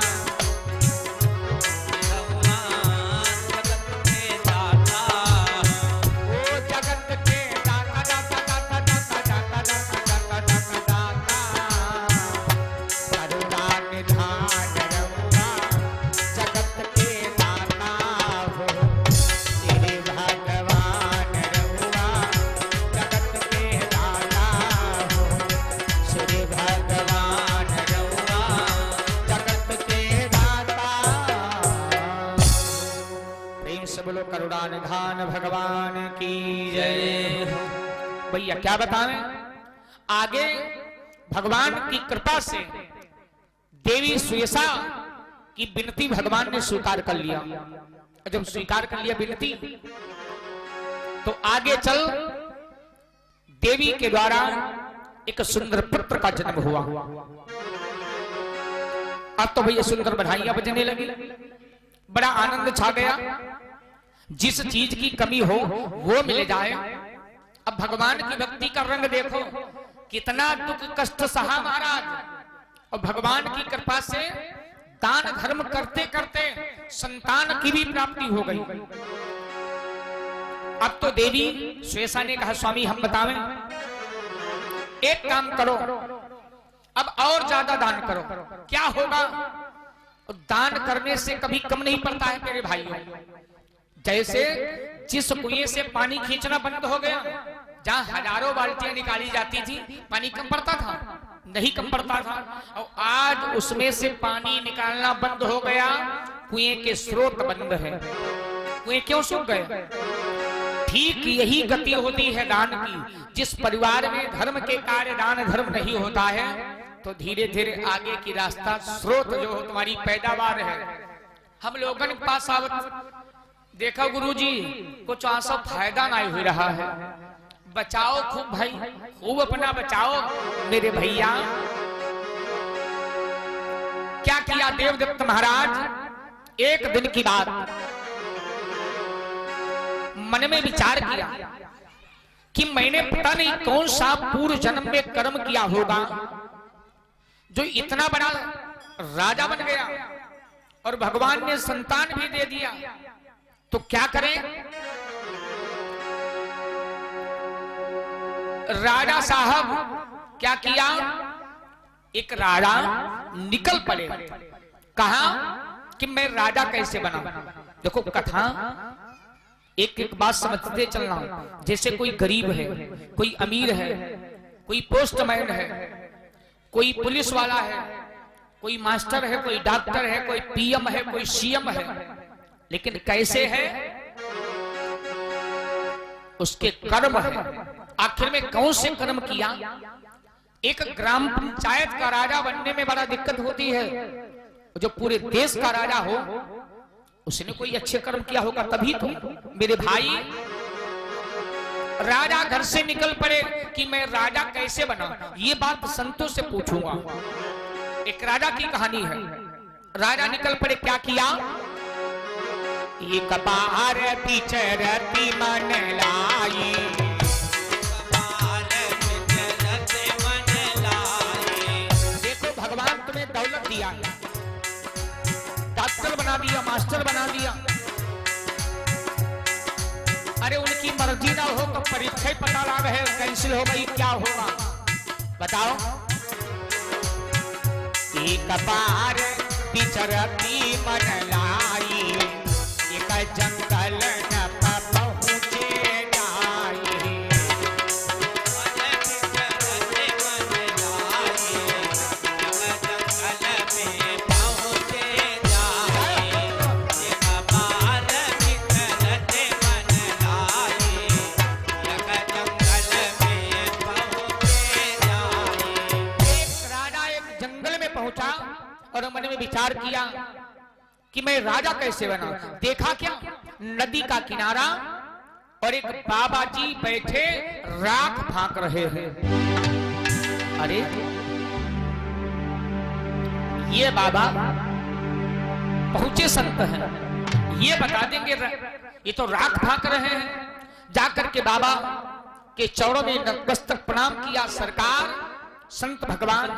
भगवान धान भगवान की जय। भैया क्या बताएं, आगे भगवान की कृपा से देवी सुयसा की विनती भगवान ने स्वीकार कर लिया। जब स्वीकार कर लिया विनती, तो आगे चल देवी के द्वारा एक सुंदर पुत्र का जन्म हुआ। अब तो भैया सुंदर बधाइयां बजने लगी, बड़ा आनंद छा गया। जिस चीज की कमी हो वो मिल जाए। अब भगवान की भक्ति का रंग देखो, कितना दुख कष्ट सहा महाराज, और भगवान की कृपा से दान धर्म करते करते संतान की भी प्राप्ति हो गई। अब तो देवी सुयसा ने कहा, स्वामी हम बतावें, एक काम करो, अब और ज्यादा दान करो। क्या होगा? दान करने से कभी कम नहीं पड़ता है मेरे भाइयों। जैसे जिस कुएं से पानी खींचना बंद हो गया, जहां हजारों बाल्टियां निकाली जाती थी, पानी कम पड़ता था? नहीं कम पड़ता था। और आज उसमें से पानी निकालना बंद हो गया, कुएं के स्रोत बंद है। कुएं क्यों सूख गए? ठीक यही गति होती है दान की। जिस परिवार में धर्म के कार्य दान धर्म नहीं होता है, तो धीरे धीरे आगे की रास्ता स्रोत जो हो तुम्हारी पैदावार है। हम लोगों के पास आवत देखा गुरुजी, कुछ आसा फायदा नहीं हो रहा है। बचाओ खूब भाई, खूब अपना बचाओ मेरे भैया। क्या किया देवदत्त महाराज? एक दिन की बात, मन में विचार किया कि मैंने पता नहीं कौन सा पूर्व जन्म में कर्म किया होगा जो इतना बड़ा राजा बन गया और भगवान ने संतान भी दे दिया। तो क्या करें? राजा साहब क्या किया? एक राजा निकल पड़े। कहा कि मैं राजा कैसे बना। देखो कथा एक एक बात समझते चलना। जैसे कोई गरीब है, कोई अमीर है, कोई पोस्टमैन है, कोई पुलिस वाला है, कोई मास्टर है, कोई डॉक्टर है, कोई पीएम है, कोई सीएम है, लेकिन कैसे है उसके कर्म है। आखिर में कौन से कर्म किया? एक ग्राम पंचायत का राजा बनने में बड़ा दिक्कत होती है। जो पूरे देश का राजा हो, उसने कोई अच्छे कर्म किया होगा तभी तो। मेरे भाई, राजा घर से निकल पड़े कि मैं राजा कैसे बना। ये बात संतों से पूछूंगा। एक राजा की कहानी है। राजा निकल पड़े, क्या किया? एक बार बिचरती मन लाई, देखो भगवान तुम्हें दौलत दिया, डॉक्टर बना दिया, मास्टर बना दिया। अरे उनकी मर्जी ना हो तो परीक्षा पता लगा है कैंसिल हो गई, क्या होगा बताओ? एक बार बिचरती मन लाई, एक जंगल न पहुंचे जाए। और मन में विचार किया कि मैं राजा कैसे बना। देखा क्या? नदी का किनारा और एक बाबा जी बैठे राख फांक रहे हैं। अरे ये बाबा पहुंचे संत हैं, ये बता देंगे। ये तो राख फांक रहे हैं। जाकर के बाबा के चरणों में नतमस्तक प्रणाम किया। सरकार, संत भगवान,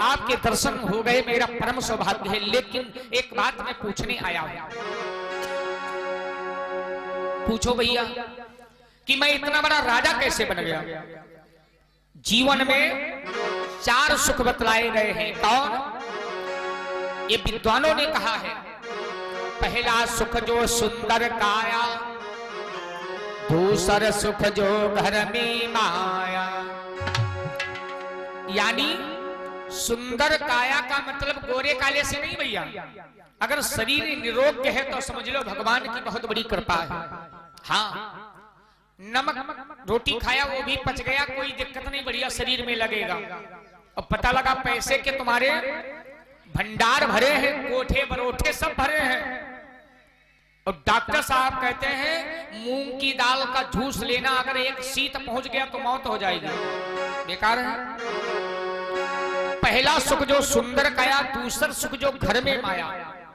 आपके दर्शन हो गए, मेरा परम सौभाग्य है। लेकिन एक बात मैं पूछने आया हूं। पूछो भैया कि मैं इतना बड़ा राजा कैसे बन गया? जीवन में 4 सुख बतलाए गए हैं। कौन? ये विद्वानों ने कहा है। पहला सुख जो सुंदर काया, दूसरा सुख जो घर में माया। यानी सुंदर काया का मतलब गोरे काले से नहीं भैया। अगर शरीर निरोग है तो समझ लो भगवान की बहुत बड़ी कृपा है। हाँ, नमक रोटी खाया वो भी पच गया, कोई दिक्कत नहीं, बढ़िया शरीर में लगेगा। और पता लगा पैसे के तुम्हारे भंडार भरे हैं, कोठे बरोठे सब भरे हैं, और डॉक्टर साहब कहते हैं मूंग की दाल का जूस लेना, अगर एक शीत पहुंच गया तो मौत हो जाएगी, बेकार है। पहला सुख जो सुंदर काया, दूसरा सुख जो घर में माया।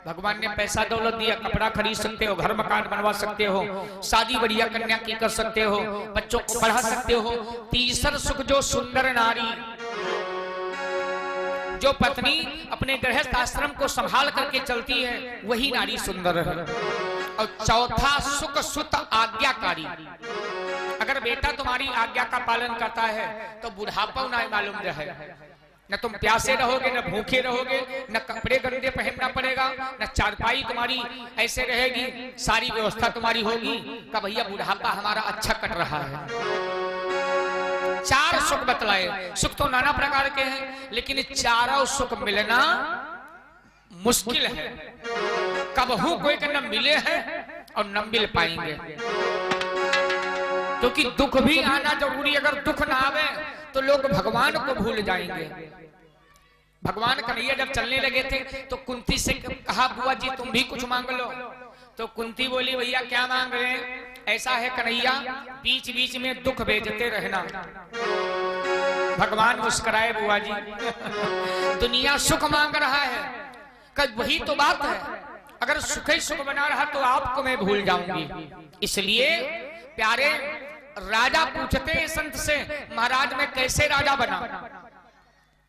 भगवान ने पैसा दौलत दिया, कपड़ा खरीद सकते हो, घर मकान बनवा सकते हो, शादी बढ़िया कन्या की कर सकते हो, बच्चों को पढ़ा सकते हो। तीसरा सुख जो सुंदर नारी, जो पत्नी अपने गृहस्थ आश्रम को संभाल करके चलती है, वही नारी सुंदर है। और चौथा सुख सुत आज्ञाकारी। अगर बेटा तुम्हारी आज्ञा का पालन करता है तो बुढ़ापा ना मालूम रहे, न तुम प्यासे रहोगे, न भूखे रहोगे, न कपड़े गंदे पहनना पड़ेगा, न चारपाई तुम्हारी ऐसे रहेगी, सारी व्यवस्था तुम्हारी होगी कि भैया बुढ़ापा हमारा अच्छा कट रहा है। चार सुख बतलाए। सुख तो नाना प्रकार के हैं, लेकिन चारों सुख मिलना मुश्किल है। कबहू कोई न मिले हैं और न मिल पाएंगे, क्योंकि दुख भी आना जरूरी। अगर दुख ना आवे तो लोग भगवान को भूल जाएंगे। भगवान कन्हैया जब चलने लगे थे तो कुंती से कहा, बुआ जी तुम भी कुछ मांग लो। तो कुंती बोली, भैया क्या मांग रहे हैं? ऐसा है कन्हैया, बीच बीच में दुख भेजते रहना। भगवान मुस्कुराए, बुआ जी दुनिया सुख मांग रहा है, कब वही तो बात है। अगर सुख ही सुख बना रहा तो आपको मैं भूल जाऊंगी। इसलिए प्यारे राजा पूछते हैं संत से, महाराज मैं कैसे राजा बना?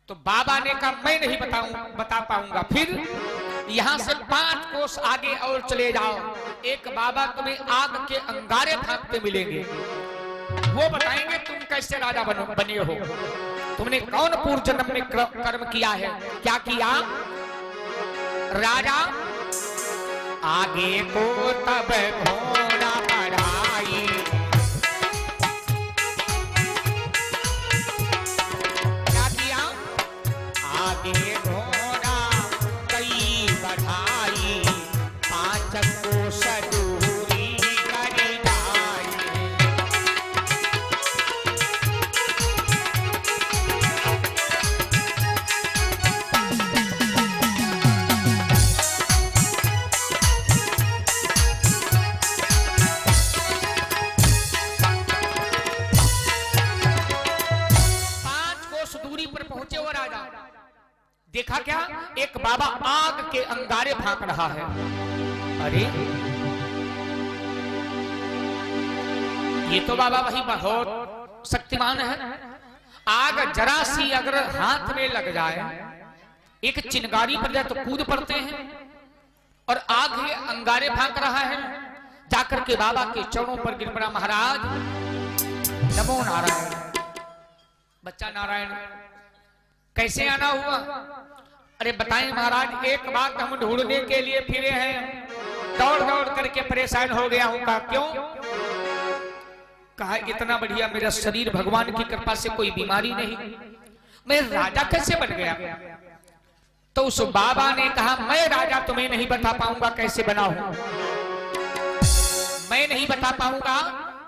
तो बाबा ने कहा मैं नहीं बता पाऊंगा। फिर यहां से 5 कोस आगे और चले जाओ, एक बाबा तुम्हें आग के अंगारे भागते मिलेंगे, वो बताएंगे तुम कैसे राजा बने हो, तुमने कौन पूर्व जन्म में कर्म किया है, क्या किया। राजा आगे को तब घोड़ा बढ़ाई, क्या किया? आगे घोड़ा कई बढ़ाई, 5 कोस दूरी कर जाई। देखा क्या? एक बाबा आग के अंगारे भाग रहा है। अरे ये तो बाबा वही बहुत शक्तिमान है। आग जरा सी अगर हाथ में लग जाए, एक चिंगारी पर जाए तो कूद पड़ते हैं, और आग के अंगारे भाग रहा है। जाकर के बाबा के चरणों पर गिर पड़ा, महाराज नमो नारायण। बच्चा नारायण कैसे आना हुआ? अरे बताएं महाराज, एक बात हम ढूंढने के लिए फिरे हैं, दौड़ दौड़ करके परेशान हो गया हूं। कहा क्यों? कहा इतना बढ़िया मेरा शरीर, भगवान की कृपा से कोई बीमारी नहीं, मैं राजा कैसे बन गया? तो उस बाबा ने कहा मैं राजा तुम्हें नहीं बता पाऊंगा कैसे बना हूं, मैं नहीं बता पाऊंगा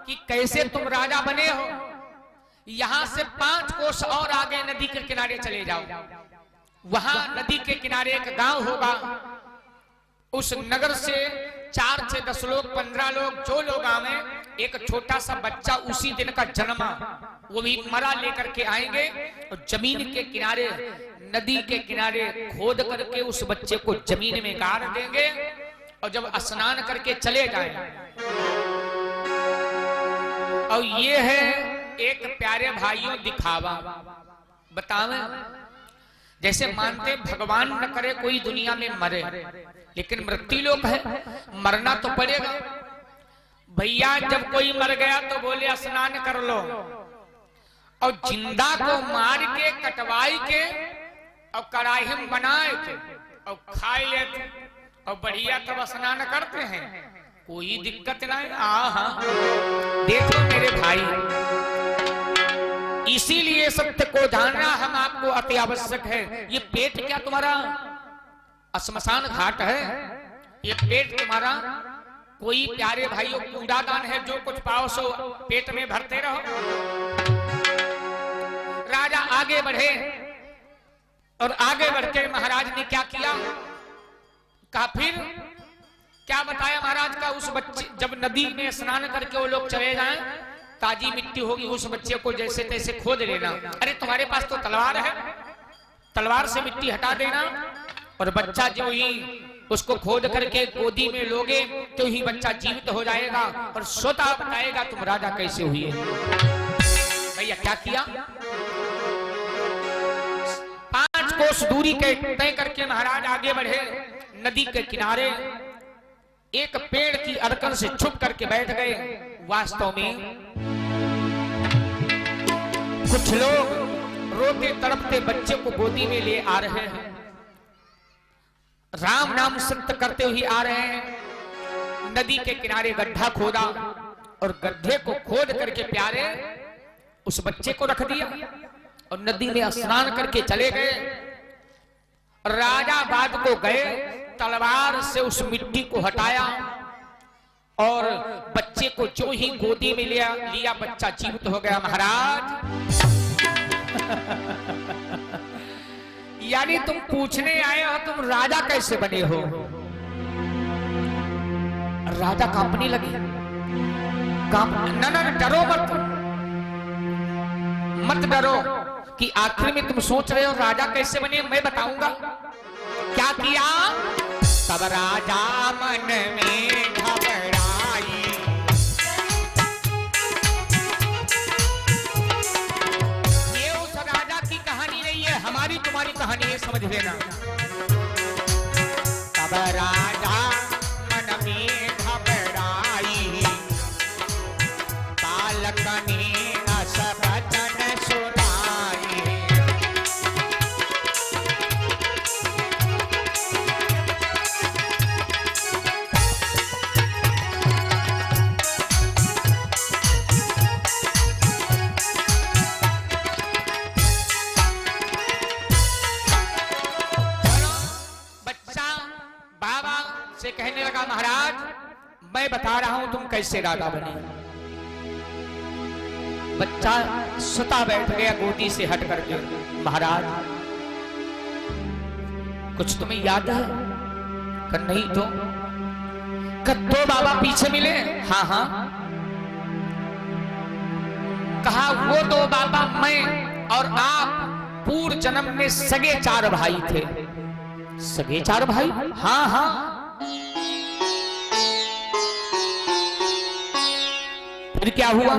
कि कैसे तुम राजा बने हो। यहां से 5 कोस और आगे नदी के किनारे चले जाओ, वहां नदी के किनारे एक गांव होगा। उस नगर से 4 से 10 लोग, 15 लोग, जो लोग आवे, एक छोटा सा बच्चा उसी दिन का जन्मा, वो भी मरा लेकर के आएंगे, और जमीन के किनारे, नदी के किनारे खोद करके उस बच्चे को जमीन में गाड़ देंगे, और जब स्नान करके चले जाएं। और ये है एक प्यारे भाइयों दिखावा। बतावे जैसे मानते भगवान न करे कोई दुनिया में मरे, लेकिन मृत्यु लोक है, मरना तो पड़ेगा। भैया जब कोई मर गया तो बोले स्नान कर लो, और जिंदा को मार के कटवाई के और कढ़ाई में बनाए के और खाए लेते, और बढ़िया तब स्नान करते हैं, कोई दिक्कत नहीं। देखो मेरे भाई, इसीलिए सत्य को जानना हम आपको अति आवश्यक है। ये पेट क्या तुम्हारा श्मशान घाट है? ये पेट तुम्हारा कोई प्यारे भाइयों कूड़ादान है? जो कुछ पाओ सो पेट में भरते रहो। राजा आगे बढ़े और आगे बढ़कर महाराज ने क्या किया? कहा फिर क्या बताया महाराज का? उस बच्चे जब नदी में स्नान करके वो लोग चले जाएं, ताजी मिट्टी होगी, उस बच्चे को जैसे तैसे खोद लेना। अरे तुम्हारे पास तो तलवार है, तलवार से मिट्टी हटा देना और बच्चा जो ही उसको खोद करके गोदी में लोगे तो ही बच्चा जीवित हो जाएगा और स्वतः बताएगा तुम राजा कैसे हुए। भैया क्या किया? 5 कोस दूरी के तय करके महाराज आगे बढ़े। नदी के किनारे एक पेड़ की अड़कन से छुप करके बैठ गए। वास्तव में कुछ लोग रोते तड़पते बच्चे को गोदी में ले आ रहे हैं, राम नाम सत्य करते हुए आ रहे हैं। नदी के किनारे गड्ढा खोदा और गड्ढे को खोद करके प्यारे उस बच्चे को रख दिया और नदी में स्नान करके चले गए। राजा बाद को गए, तलवार से उस मिट्टी को हटाया और बच्चे को जो ही गोदी में लिया बच्चा जीवित हो गया। महाराज यानी तुम पूछने आए हो तुम राजा कैसे बने हो? राजा कांपने लगे। ना डरो मत, मत डरो कि आखिर में तुम सोच रहे हो राजा कैसे बने। मैं बताऊंगा क्या किया। तब राजा मन में घबराई, ये उस राजा की कहानी नहीं है, हमारी तुम्हारी कहानी है, समझ लेना। तब राजा मन में घबराई, बालक ने सब वचन सुनाई। से कहने लगा महाराज मैं बता रहा हूं तुम कैसे राजा बने। बच्चा सुता बैठ गया गोदी से हट करके। महाराज कुछ तुम्हें याद है? कर नहीं तो कर 2 बाबा पीछे मिले। हाँ हाँ। कहा वो 2 बाबा मैं और आप पूर्व जन्म में सगे 4 भाई थे। सगे 4 भाई? हाँ हाँ। फिर क्या हुआ?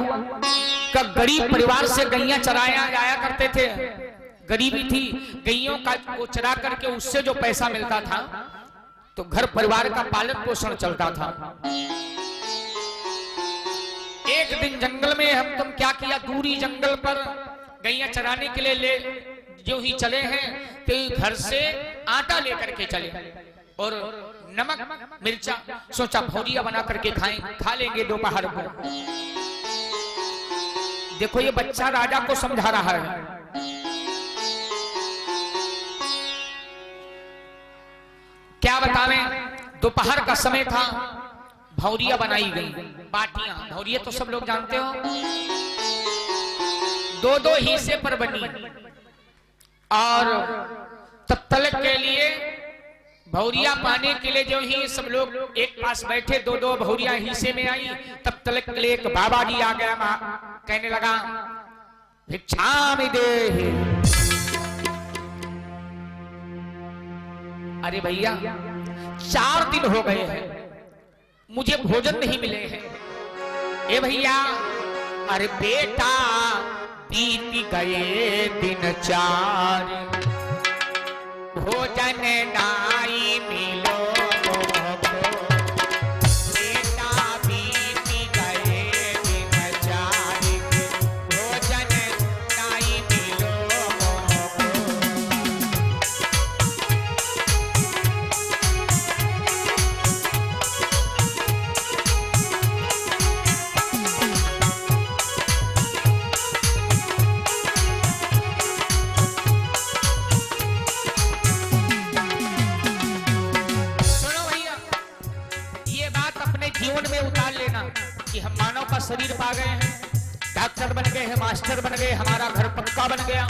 का गरीब परिवार से गैया चराया जाया करते थे, गरीबी थी, गैयों का को चरा करके उससे जो पैसा मिलता था तो घर परिवार का पालन पोषण चलता था। एक दिन जंगल में हम तुम क्या किया, दूरी जंगल पर गैया चराने के लिए ले जो ही चले हैं तो घर से आटा लेकर के चले और नमक मिर्चा सोचा भौरिया बना करके खा लेंगे दोपहर को। देखो ये बच्चा राजा को समझा रहा है। क्या बतावें, दोपहर का समय था, भौरिया बनाई गई, बाटियां। भौरिया तो सब लोग जानते हो, 2-2 हिस्से पर बनी और तब तलक के लिए भौरिया पाने के लिए जो ही सब लोग एक पास बैठे, 2-2 भौरिया हिस्से में आई। तब तलक के लिए एक बाबा जी आ गया, कहने लगा भिक्षामि देहि। अरे भैया 4 दिन हो गए हैं मुझे भोजन नहीं मिले हैं। ए भैया, अरे बेटा बीत गए दिन 4, भोजन नाई मिलो मोको। बेटा बीत गए दिन 4, भोजन नाई मिलो मोको। कि हम मानव का शरीर पा गए हैं, डॉक्टर बन गए हैं, मास्टर बन गए, हमारा घर पक्का बन गया,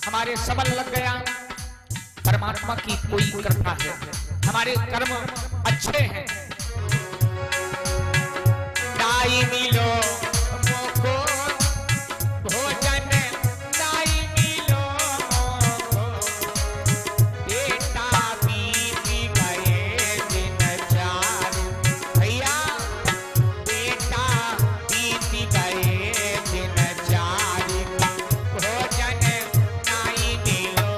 हमारे सबल लग गया। परमात्मा की कोई कृपा है, हमारे कर्म अच्छे हैं। दाई मिलो मोको भोजन, दाई मिलो मोको, बेटा बीती गए दिन चार, भैया बेटा बीती गए दिन चार, भोजन दाई मिलो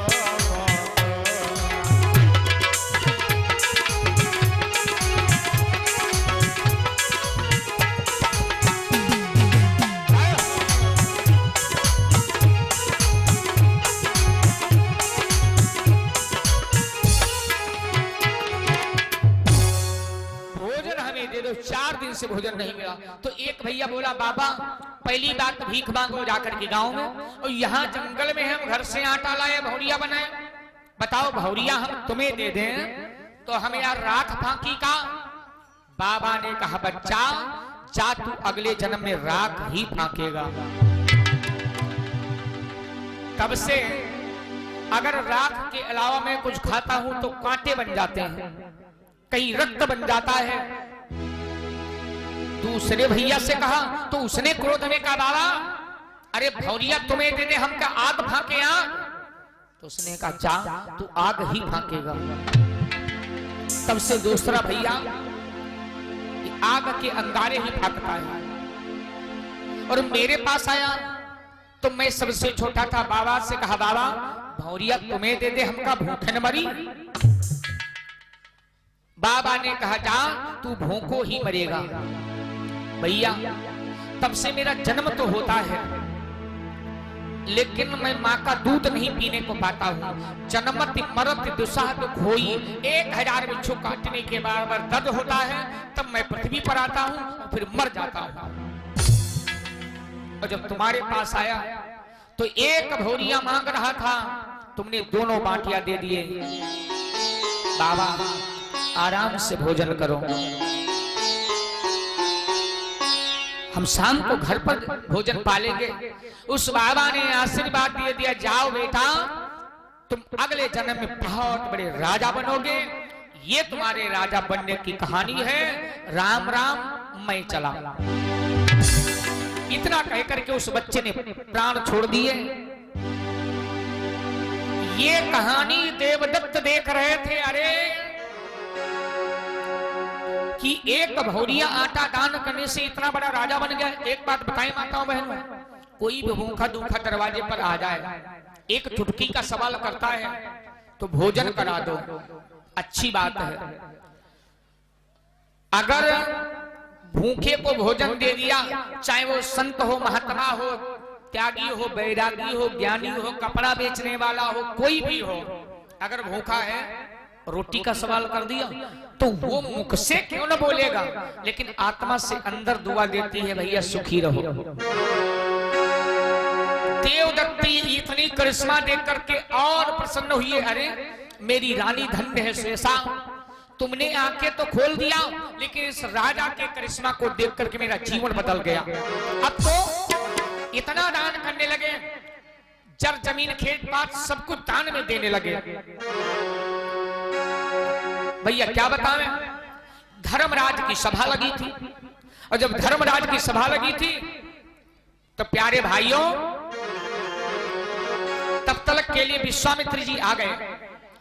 भोजन हमें दे दो, 4 दिन से भोजन नहीं मिला। तो एक भैया बोला, बाबा पहली बात भीख मांगो जाकर के गांव में, और यहाँ जंगल में हम घर से आटा लाए, भौरिया बनाए, बताओ भौरिया हम तुम्हें दे दें तो हमें यार राख फांकी का। बाबा ने कहा, बच्चा जा तू अगले जन्म में राख ही फांकेगा। तब से अगर राख के अलावा मैं कुछ खाता हूं तो कांटे बन जाते हैं, कहीं रक्त बन जाता है। दूसरे भैया से कहा तो उसने क्रोध में कहा, बाबा अरे भौरिया तुम्हें दे दे, हम क्या आग फांके आग? तो उसने कहा, जा तू आग ही फांकेगा। तब से दूसरा भैया आग के अंगारे ही फांकता है। और मेरे पास आया तो मैं सबसे छोटा था, बाबा से कहा, बाबा भौरिया तुम्हें दे दे, हमका भूखे न मरी। बाबा ने कहा, जा तू भूखो ही मरेगा। भैया तब से मेरा जन्म तो होता है, लेकिन मैं माँ का दूध नहीं पीने को पाता हूँ। जन्मति मरत दुसाह दुख होई, 1000 बिच्छू काटने के बराबर दर्द होता है, तब मैं पृथ्वी पर आता हूँ फिर मर जाता हूँ। और जब तुम्हारे पास आया तो एक भौरिया मांग रहा था, तुमने दोनों बाटियां दे दिए। बाबा आराम से भोजन करो, हम शाम को घर पर भोजन पालेंगे। उस बाबा ने आशीर्वाद दे दिया, जाओ बेटा तुम अगले जन्म में बहुत बड़े राजा बनोगे। ये तुम्हारे राजा बनने की कहानी है, राम राम मैं चला। इतना कहकर के उस बच्चे ने प्राण छोड़ दिए। ये कहानी देवदत्त देख रहे थे, अरे कि एक भौरिया आटा दान करने से इतना बड़ा राजा बन गया। एक बात बताएं माताओं बहनों, कोई भी भूखा दूखा दरवाजे पर आ जाए, एक चुटकी का सवाल करता है तो भोजन करा दो, अच्छी बात है। अगर भूखे को भोजन दे दिया, चाहे वो संत हो, महात्मा हो, त्यागी हो, बैरागी हो, ज्ञानी हो, कपड़ा बेचने वाला हो, कोई भी हो, अगर भूखा है रोटी का सवाल कर दिया तो वो मुख से क्यों न बोलेगा, लेकिन आत्मा से अंदर दुआ देती है, भैया सुखी रहो। देवदत्ती इतनी करिश्मा देख करके और प्रसन्न हुई, अरे मेरी रानी धन्य है शेषा, तुमने आंखें तो खोल दिया, लेकिन इस राजा के करिश्मा को देख करके मेरा जीवन बदल गया। अब तो इतना दान करने लगे, जर जमीन खेत पात सब कुछ दान में देने लगे। भैया क्या बतावें, धर्मराज की सभा लगी थी, और जब धर्मराज की सभा लगी थी तो प्यारे भाइयों तब तक के लिए विश्वामित्र जी आ गए।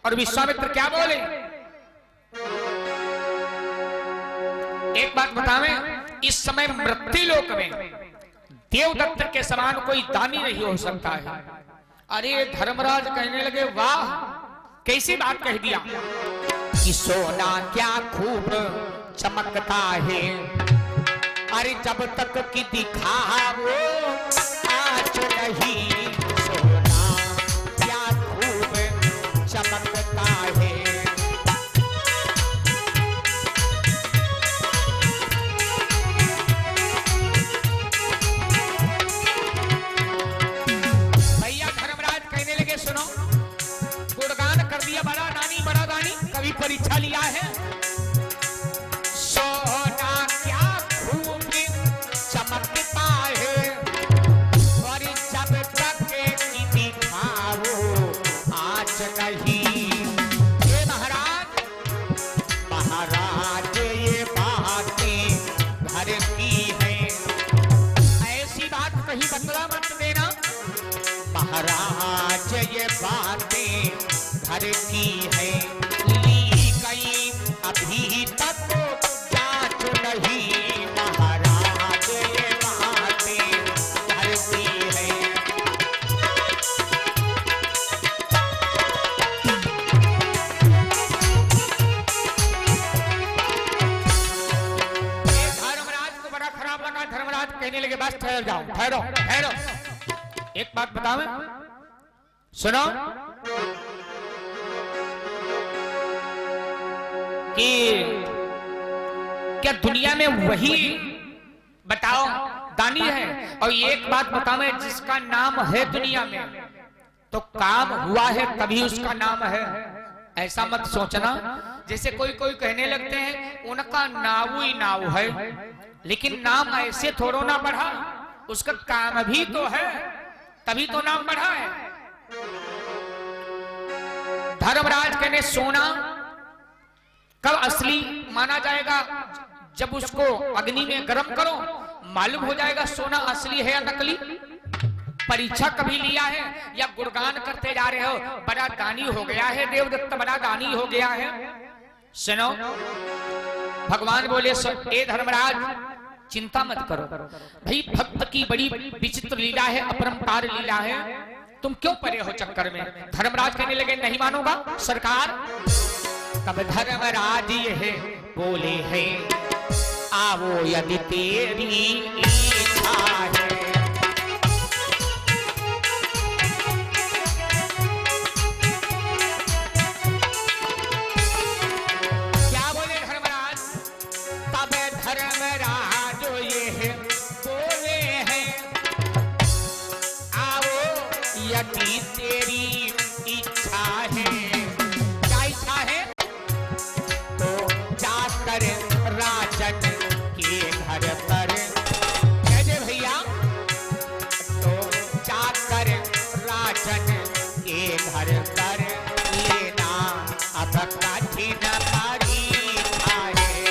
और विश्वामित्र क्या बोले, एक बात बतावें, इस समय मृत्युलोक में देवदत्त के समान कोई दानी नहीं हो सकता है। अरे धर्मराज कहने लगे, वाह कैसी बात कह दिया कि सोना क्या खूब चमकता है, अरे जब तक कि दिखाओ आज नहीं, सोना क्या खूब चमकता है। भैया धर्मराज कहने लगे, सुनो गुणगान कर दिया, बड़ा नानी बड़ा दानी, कभी परीक्षा लिया है। सोना क्या खूब करती है ली गई अभी तक जांच नहीं महाराज ये बातें करती है। धर्मराज को बड़ा खराब लगा। धर्मराज कहने लगे बस ठहर जाओ, ठहरो ठहरो, एक बात बताओ, सुनो कि क्या दुनिया में वही बताओ दानी है? और एक बात बताओ, जिसका नाम है दुनिया में तो काम हुआ है तभी उसका नाम है। ऐसा मत सोचना जैसे कोई कोई कहने लगते हैं उनका नाव ही नाव है, लेकिन नाम ऐसे थोड़ो ना बढ़ा, उसका काम भी तो है तभी तो नाम बढ़ा है। धर्मराज कहने सोना कब असली माना जाएगा? जब उसको अग्नि में गर्म करो, मालूम हो जाएगा सोना असली है या नकली। परीक्षा कभी लिया है या गुणगान करते जा रहे हो बड़ा दानी हो गया है देवदत्त, बड़ा दानी हो गया है? सुनो, भगवान बोले ए धर्मराज चिंता मत करो भाई, भक्त की बड़ी विचित्र लीला है, अपरंपार लीला है, तुम क्यों परे हो चक्कर में? धर्मराज कहने लगे नहीं मानूंगा सरकार। तब धर्मराज ये बोले हैं आवो यदि तेरी इच्छा है। क्या बोले धर्मराज? तब धर्मराज ये बोले हैं आओ यदि तेरी इच्छा है। क्या इच्छा है? तो जाकर राजन के घर पर कहते भैया, तो जाकर राजन के घर पर लेना अब कठिन परीक्षा है।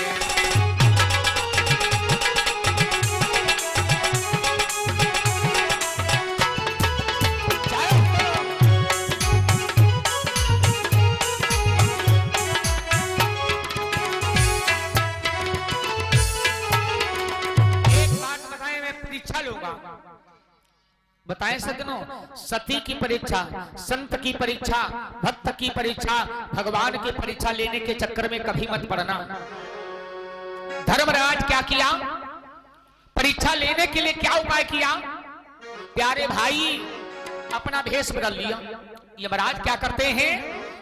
बताएं सज्जनों, सती की परीक्षा, संत की परीक्षा, भक्त की परीक्षा, भगवान की परीक्षा लेने के चक्कर में कभी मत पड़ना। धर्मराज क्या किया? परीक्षा लेने के लिए क्या उपाय किया? प्यारे भाई अपना भेष बदल लिया। यमराज क्या करते हैं?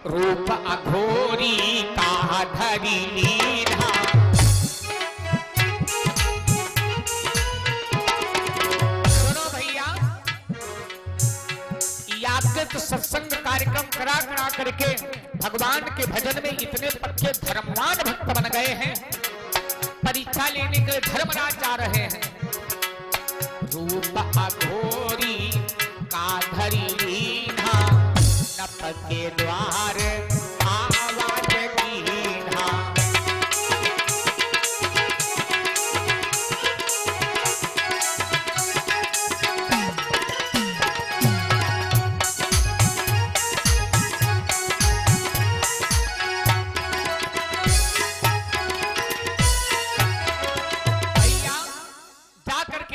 रूप अघोरी का धरी लीधा। सत्संग कार्यक्रम करा करके भगवान के भजन में इतने पक्के धर्मवान भक्त बन गए हैं, परीक्षा लेने के लिए धर्मराज जा रहे हैं। रूप अघोरी का धरी लीधा, नप के द्वार आवाज दीधा।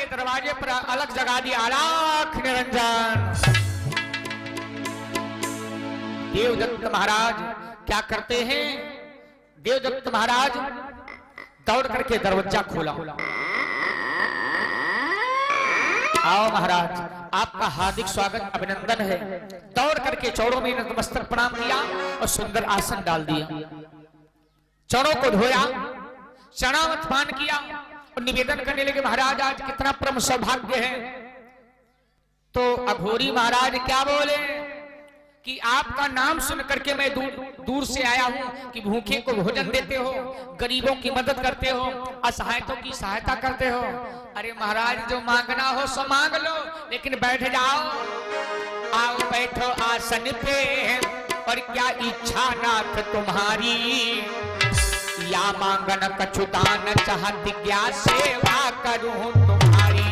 दरवाजे पर अलग जगा दिया, आलाख निरंजन। देवदत्त महाराज क्या करते हैं? देवदत्त महाराज दौड़ करके दरवाजा खोला। आओ महाराज, आपका हार्दिक स्वागत अभिनंदन है। दौड़ करके चौरों में नतमस्तक प्रणाम किया और सुंदर आसन डाल दिया। चौरों को धोया, चरणामत पान किया और निवेदन करने लगे महाराज आज कितना परम सौभाग्य है। तो अघोरी महाराज क्या बोले कि आपका नाम सुन करके मैं दूर से आया हूं कि भूखे को भोजन देते हो, गरीबों की मदद करते हो, असहायों की सहायता करते हो। अरे महाराज जो मांगना हो सो मांग लो, लेकिन बैठ जाओ। आओ बैठो आसन पे, और क्या इच्छा नाथ तुम्हारी? या मांगन कछुदान चाहत क्या सेवा करूं तुम्हारी।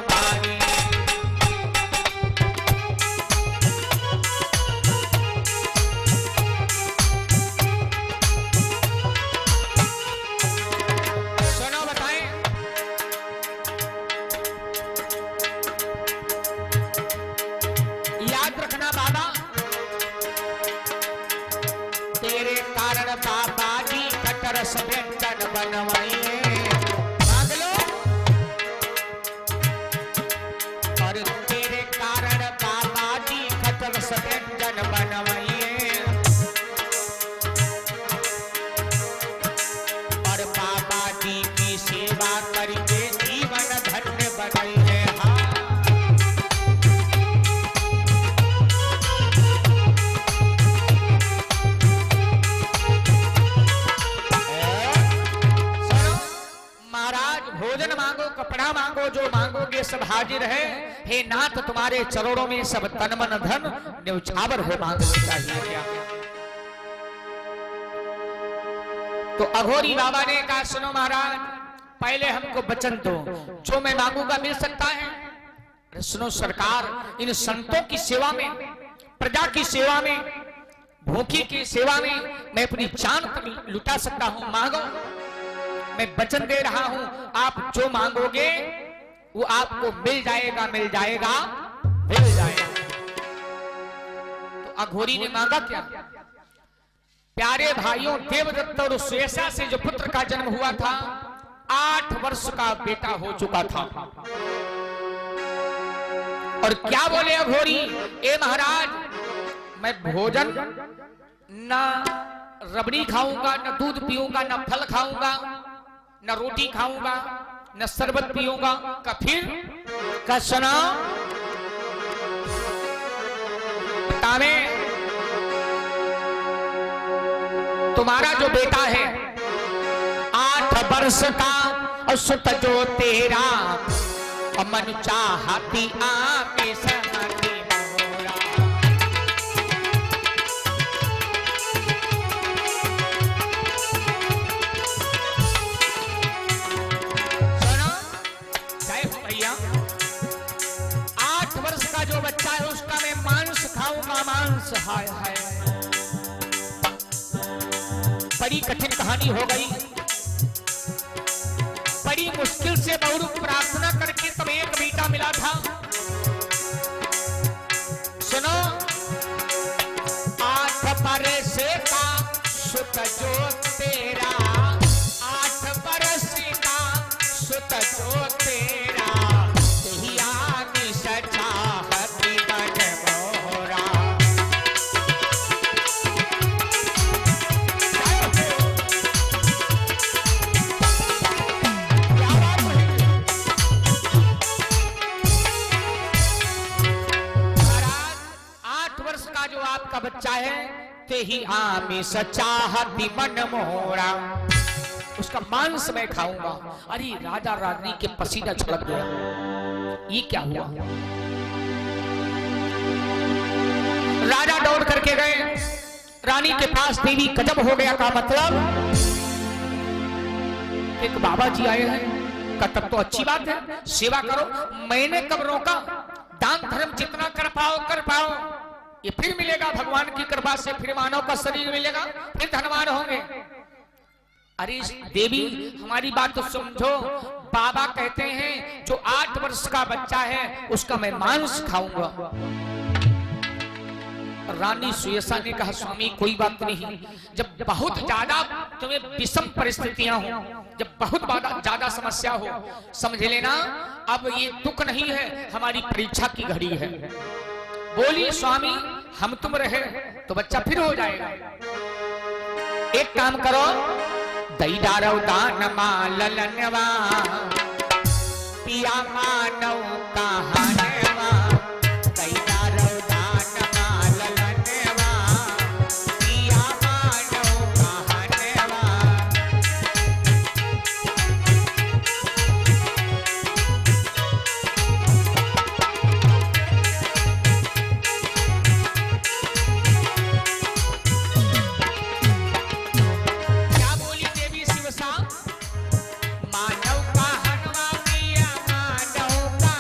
तुम्हारी। सुनो बताएं, याद रखना बाबा, तेरे कारण बाबा जी खटरस व्यंजन बनवाइए। मांग लो, और तेरे कारण बाबा जी खटरस व्यंजन बनवाइए, और बाबा जी की सेवा करके जीवन धन्य बनाइए। भोजन मांगो, कपड़ा मांगो, जो मांगोगे सब हाजिर है। हे नाथ तुम्हारे चरणों में सब तन मन धन न्यौछावर हो मांगना चाहिए क्या? तो अघोरी बाबा ने कहा सुनो महाराज, पहले हमको वचन दो, जो मैं मांगूंगा मिल सकता है? अरे सुनो सरकार, इन संतों की सेवा में, प्रजा की सेवा में, भूखी की सेवा में मैं अपनी जान लुटा सकता हूं। मांगो, मैं वचन दे रहा हूं, आप जो मांगोगे वो आपको मिल जाएगा, मिल जाएगा, मिल जाएगा। तो अघोरी ने मांगा क्या? प्यारे भाइयों, देवदत्त और सुयसा से जो पुत्र का जन्म हुआ था, 8 वर्ष का बेटा हो चुका था। और क्या बोले अघोरी, ए महाराज, मैं भोजन ना रबड़ी खाऊंगा, न दूध पीऊंगा, न फल खाऊंगा, न रोटी खाऊंगा, न शरबत पीऊंगा, का फिर का सुना तावे तुम्हारा जो बेटा है 8 वर्ष का, और सुत जो तेरा, और मन चाहती आपे सहती मोरा। सुनो जय हो भैया, 8 वर्ष का जो बच्चा है उसका मैं मांस खाऊंगा, मांस। हाय हाय, बड़ी कठिन कहानी हो गई। बड़ी मुश्किल से बहुत प्रार्थना करके तब एक बेटा मिला था। सुनो, 8 बरस का सुत जो तेरा, 8 बरस का सुत जो तेरा, तेही आनी सचाहती बन मोरा। जो आपका बच्चा है, ते ही आमी सचाहती मन मोरा, उसका मांस मैं खाऊंगा। अरे राजा रानी के पसीना छलक गया, ये क्या हुआ? राजा दौड़ करके गए रानी के पास, देवी गजब हो गया का मतलब, एक बाबा जी आए हैं का, तब तो अच्छी बात है, सेवा करो। मैंने कब रोका? दान धर्म जितना कर पाओ, ये फिर मिलेगा भगवान की कृपा से, फिर मानव का शरीर मिलेगा, फिर धनवान होंगे। अरे देवी हमारी बात तो समझो, बाबा कहते हैं जो 8 वर्ष का बच्चा है उसका मैं मांस खाऊंगा। रानी सुयसा ने कहा स्वामी कोई बात नहीं, जब बहुत ज्यादा तुम्हें विषम परिस्थितियां हो, जब बहुत ज्यादा समस्या हो, समझ लेना अब ये दुख नहीं है, हमारी परीक्षा की घड़ी है। बोली स्वामी हम तुम रहे तो बच्चा फिर हो जाएगा। एक काम करो, दई डारो दान मालनवा, पिया मानव कहानवा, दई डारो दान मालनवा, पिया मानव कहानवा। मानव का हनवा, पिया मानव का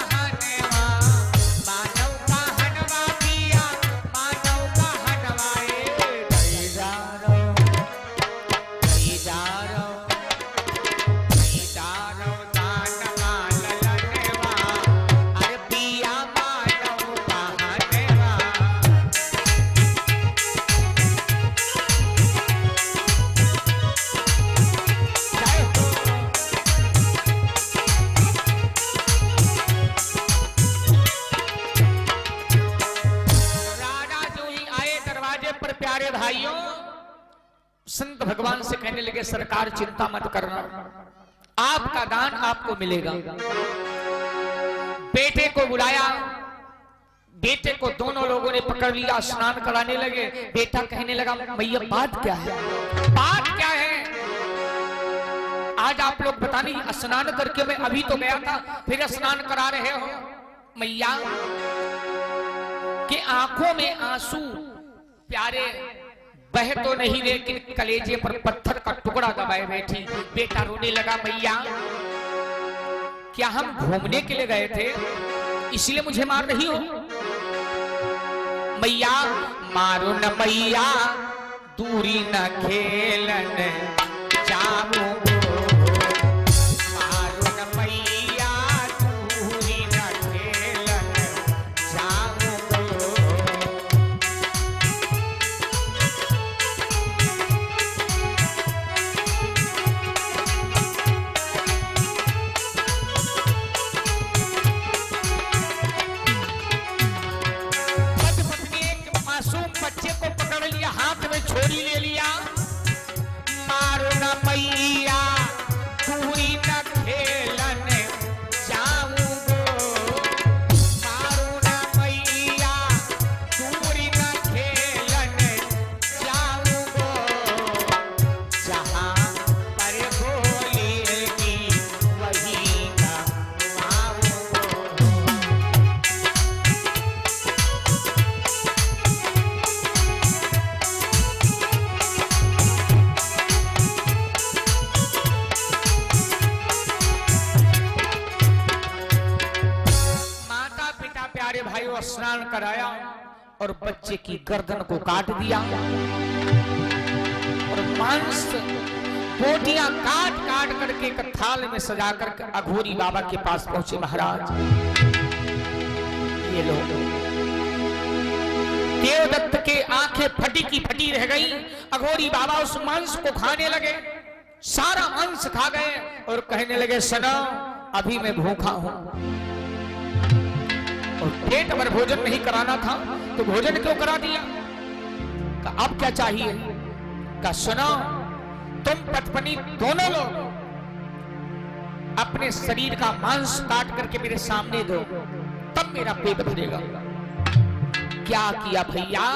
संत भगवान से कहने लगे सरकार चिंता मत करना, आपका दान आपको मिलेगा। बेटे को बुलाया, बेटे को दोनों लोगों ने पकड़ लिया, स्नान कराने लगे। बेटा कहने लगा भैया बात क्या है, बात क्या है? आज आप लोग पता नहीं स्नान करके मैं अभी तो गया था, फिर स्नान करा रहे हो। मैया के आंखों में आंसू प्यारे बह तो नहीं, लेकिन कलेजे पर पत्थर का टुकड़ा दबाए बैठी। बेटा रोने लगा मैया क्या हम घूमने के लिए गए थे इसलिए मुझे मार रही हो? मैया मारो न मैया दूरी न खेलन जाऊं, मारो न मैया दूरी न खेलन जाऊं। बच्चे को पकड़ लिया, हाथ में छोरी ले लिया। मारो न मैया दूरी न खेलन जाऊंगो, मारो न मैया दूरी न खेलन जाऊंगो। जहां पर बोलेगी वही न आऊंगो। भाइयों स्नान कराया और बच्चे की गर्दन को काट दिया और मांस बोटियां काट काट करके एक थाल में सजा कर अघोरी बाबा के पास पहुंचे। महाराज ये लो। देवदत्त के आंखें फटी की फटी रह गई। अघोरी बाबा उस मांस को खाने लगे, सारा मांस खा गए और कहने लगे सना अभी मैं भूखा हूं और पेट भर भोजन नहीं कराना था तो भोजन क्यों करा दिया? अब क्या चाहिए? का सुनो तुम पत्नी दोनों लोग अपने शरीर का मांस काट करके मेरे सामने दो, तब मेरा पेट भरेगा। क्या किया भैया?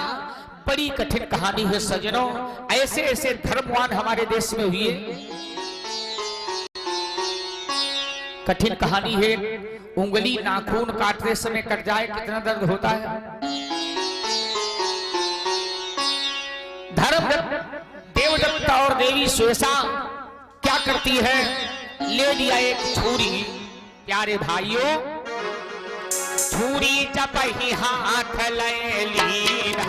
बड़ी कठिन कहानी है सज्जनों, ऐसे ऐसे धर्मवान हमारे देश में हुए। कठिन कहानी है। उंगली नाखून काटते समय कट जाए कितना दर्द होता है। धर्म देवदत्त और देवी सुयसा क्या करती है? ले लिया एक छुरी। प्यारे भाइयों छुरी जब ही हाथ ले लीना,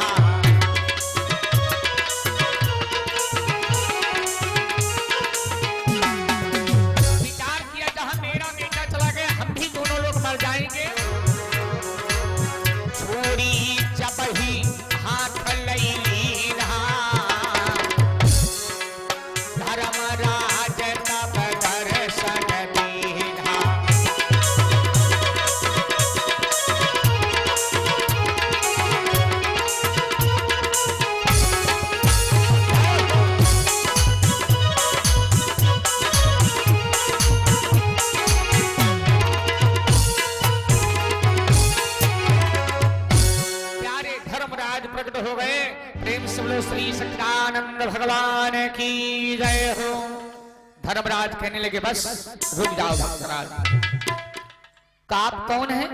जाएंगे। छुरी जब ही हाथ लई लीना, धर्मराज तब दर्शन दीना। हो गए। प्रेम से बोलो श्री सच्चिदानंद भगवान की जय हो। धर्मराज कहने लगे बस रुक जाओ भक्तराज। आप कौन है?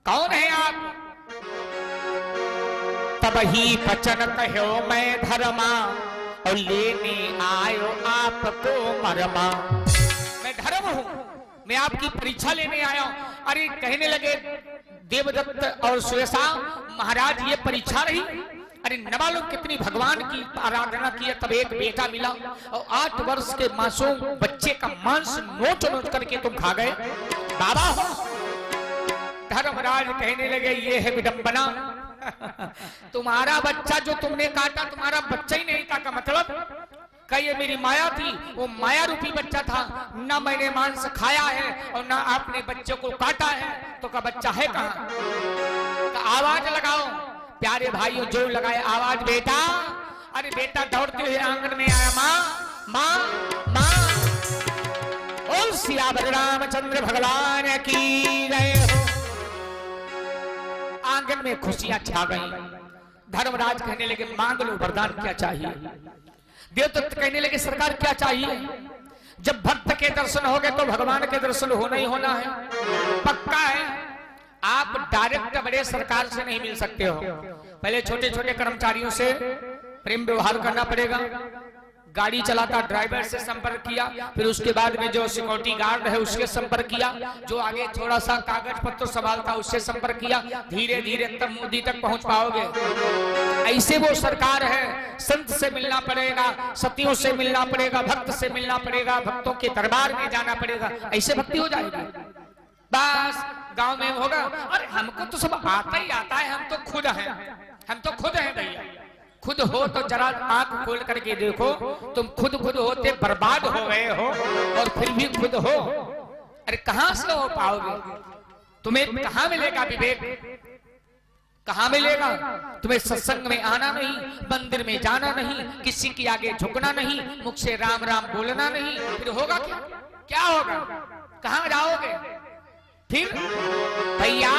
कौन है आप? तब ही बचन कहो मैं धर्मा और लेने आयो आपको मरमा। मैं धर्म हूं, मैं आपकी परीक्षा लेने आया हूं। अरे कहने लगे देवदत्त और सुयसा महाराज ये परीक्षा रही? अरे न मालूम कितनी भगवान की आराधना की तब एक बेटा मिला और 8 वर्ष के मासूम बच्चे का मांस नोच नोच करके तुम खा गए। बाबा हो। धर्मराज कहने लगे ये है विडंबना। तुम्हारा बच्चा जो तुमने काटा तुम्हारा बच्चा ही नहीं था का मतलब? ये मेरी माया थी, वो माया रूपी बच्चा था। ना मैंने मांस खाया है और ना आपने बच्चे को काटा है, तो का बच्चा है कहाँ? तो आवाज लगाओ प्यारे भाइयों, जो लगाए आवाज। बेटा अरे बेटा दौड़ते हुए आंगन में आया, माँ माँ माँ। और सियावर रामचंद्र भगवान की जय हो। आंगन में खुशियां छा गई। धर्मराज कहने लगे मांग लो वरदान, क्या चाहिए। देवदत्त कहने लगे सरकार क्या चाहिए। जब भक्त के दर्शन हो गए तो भगवान के दर्शन होना ही होना है, पक्का है। आप डायरेक्ट बड़े सरकार से नहीं मिल सकते हो, पहले छोटे छोटे कर्मचारियों से प्रेम व्यवहार करना पड़ेगा। गाड़ी चलाता ड्राइवर से संपर्क किया, फिर उसके बाद में जो सिक्योरिटी गार्ड है उसके संपर्क किया, जो आगे थोड़ा सा कागज पत्र संभालता उससे संपर्क किया। धीरे धीरे तब मोदी तक पहुंच पाओगे। ऐसे वो सरकार है। संत से मिलना पड़ेगा, सतियों से मिलना पड़ेगा, भक्त से मिलना पड़ेगा, भक्तों के दरबार में जाना पड़ेगा, ऐसे भक्ति हो जाएगी। बस गांव में होगा, अरे हमको तो सब आता ही आता है, हम तो खुद हैं, हम तो खुद हैं भैया। खुद हो तो जरा आंख खोल करके देखो, तुम खुद होते बर्बाद हो गए हो और फिर भी खुद हो। अरे कहां से हो पाओगे। तुम्हें कहां मिलेगा विवेक, कहां मिलेगा। तुम्हें सत्संग में आना नहीं, मंदिर में जाना नहीं, किसी के आगे झुकना नहीं, मुख से राम राम बोलना नहीं, फिर होगा क्या, क्या होगा, कहां जाओगे फिर भैया।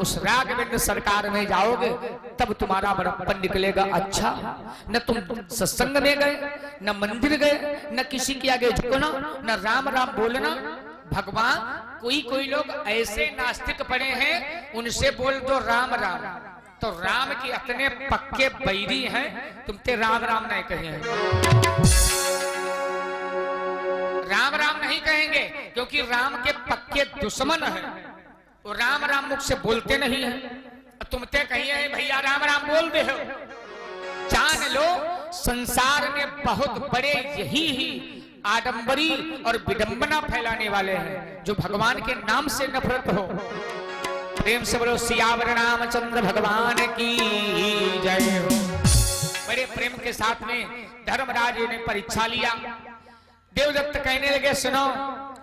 उस राघवेंद्र सरकार में जाओगे तब तुम्हारा बड़प्पन निकलेगा। अच्छा, न तुम सत्संग में गए, न मंदिर गए, न किसी के आगे झुकना, न राम राम बोलना। भगवान कोई लोग ऐसे नास्तिक पड़े हैं, उनसे बोल दो राम राम तो राम के इतने पक्के बैरी हैं, तुम ते राम राम नहीं कहे, राम राम नहीं कहेंगे, क्योंकि राम के पक्के दुश्मन हैं। वो राम राम मुख से बोलते नहीं है। तुम ते कहिए भैया राम राम बोल दे हो। जान लो संसार में बहुत बड़े यही ही आडंबरी और विडंबना फैलाने वाले हैं, जो भगवान के नाम से नफरत हो। प्रेम से बोलो सियावर रामचंद्र भगवान की जय हो। बड़े प्रेम के साथ में धर्मराज ने परीक्षा लिया। देवदत्त कहने लगे सुनो,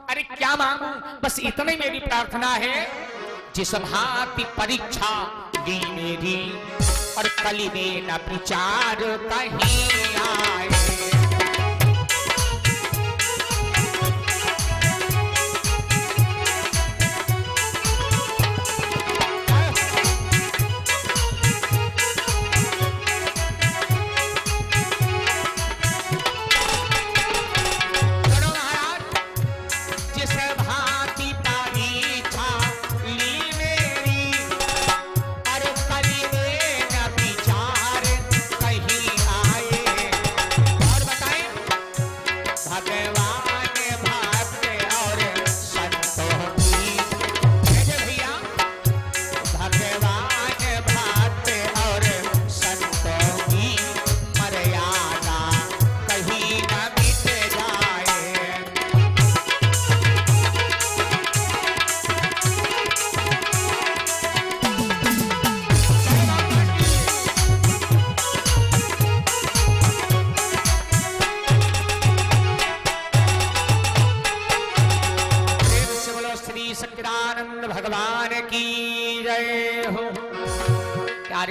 अरे क्या मांगू, बस इतनी मेरी प्रार्थना है, जिस भांति परीक्षा दी मेरी और कली में न विचार कहीं आए।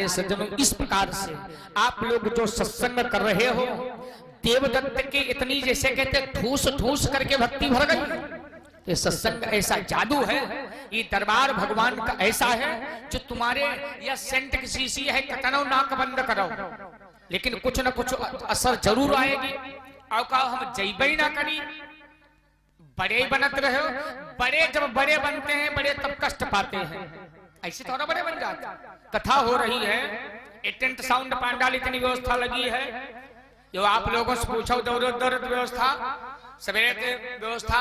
सज्जनों, इस प्रकार से आप लोग जो सत्संग कर रहे हो, देवदत्त के इतनी जैसे कहते ठूस ठूस करके भक्ति भर गई। ये सत्संग ऐसा जादू है, ये दरबार भगवान का ऐसा है, जो तुम्हारे या सेंट की शीशी है, कटनो नाक बंद करो, लेकिन कुछ न कुछ असर जरूर आएगी। और कहो हम जैबई ना करी, बड़े बनत रहे हो। बड़े जब बड़े बनते हैं, बड़े तब कष्ट पाते हैं, ऐसे थोड़ा बड़े बन जाते। कथा हो रही है, टेंट साउंड पांडाल इतनी व्यवस्था लगी है, जो आप लोगों से पूछो दौर व्यवस्था, सवेरे व्यवस्था,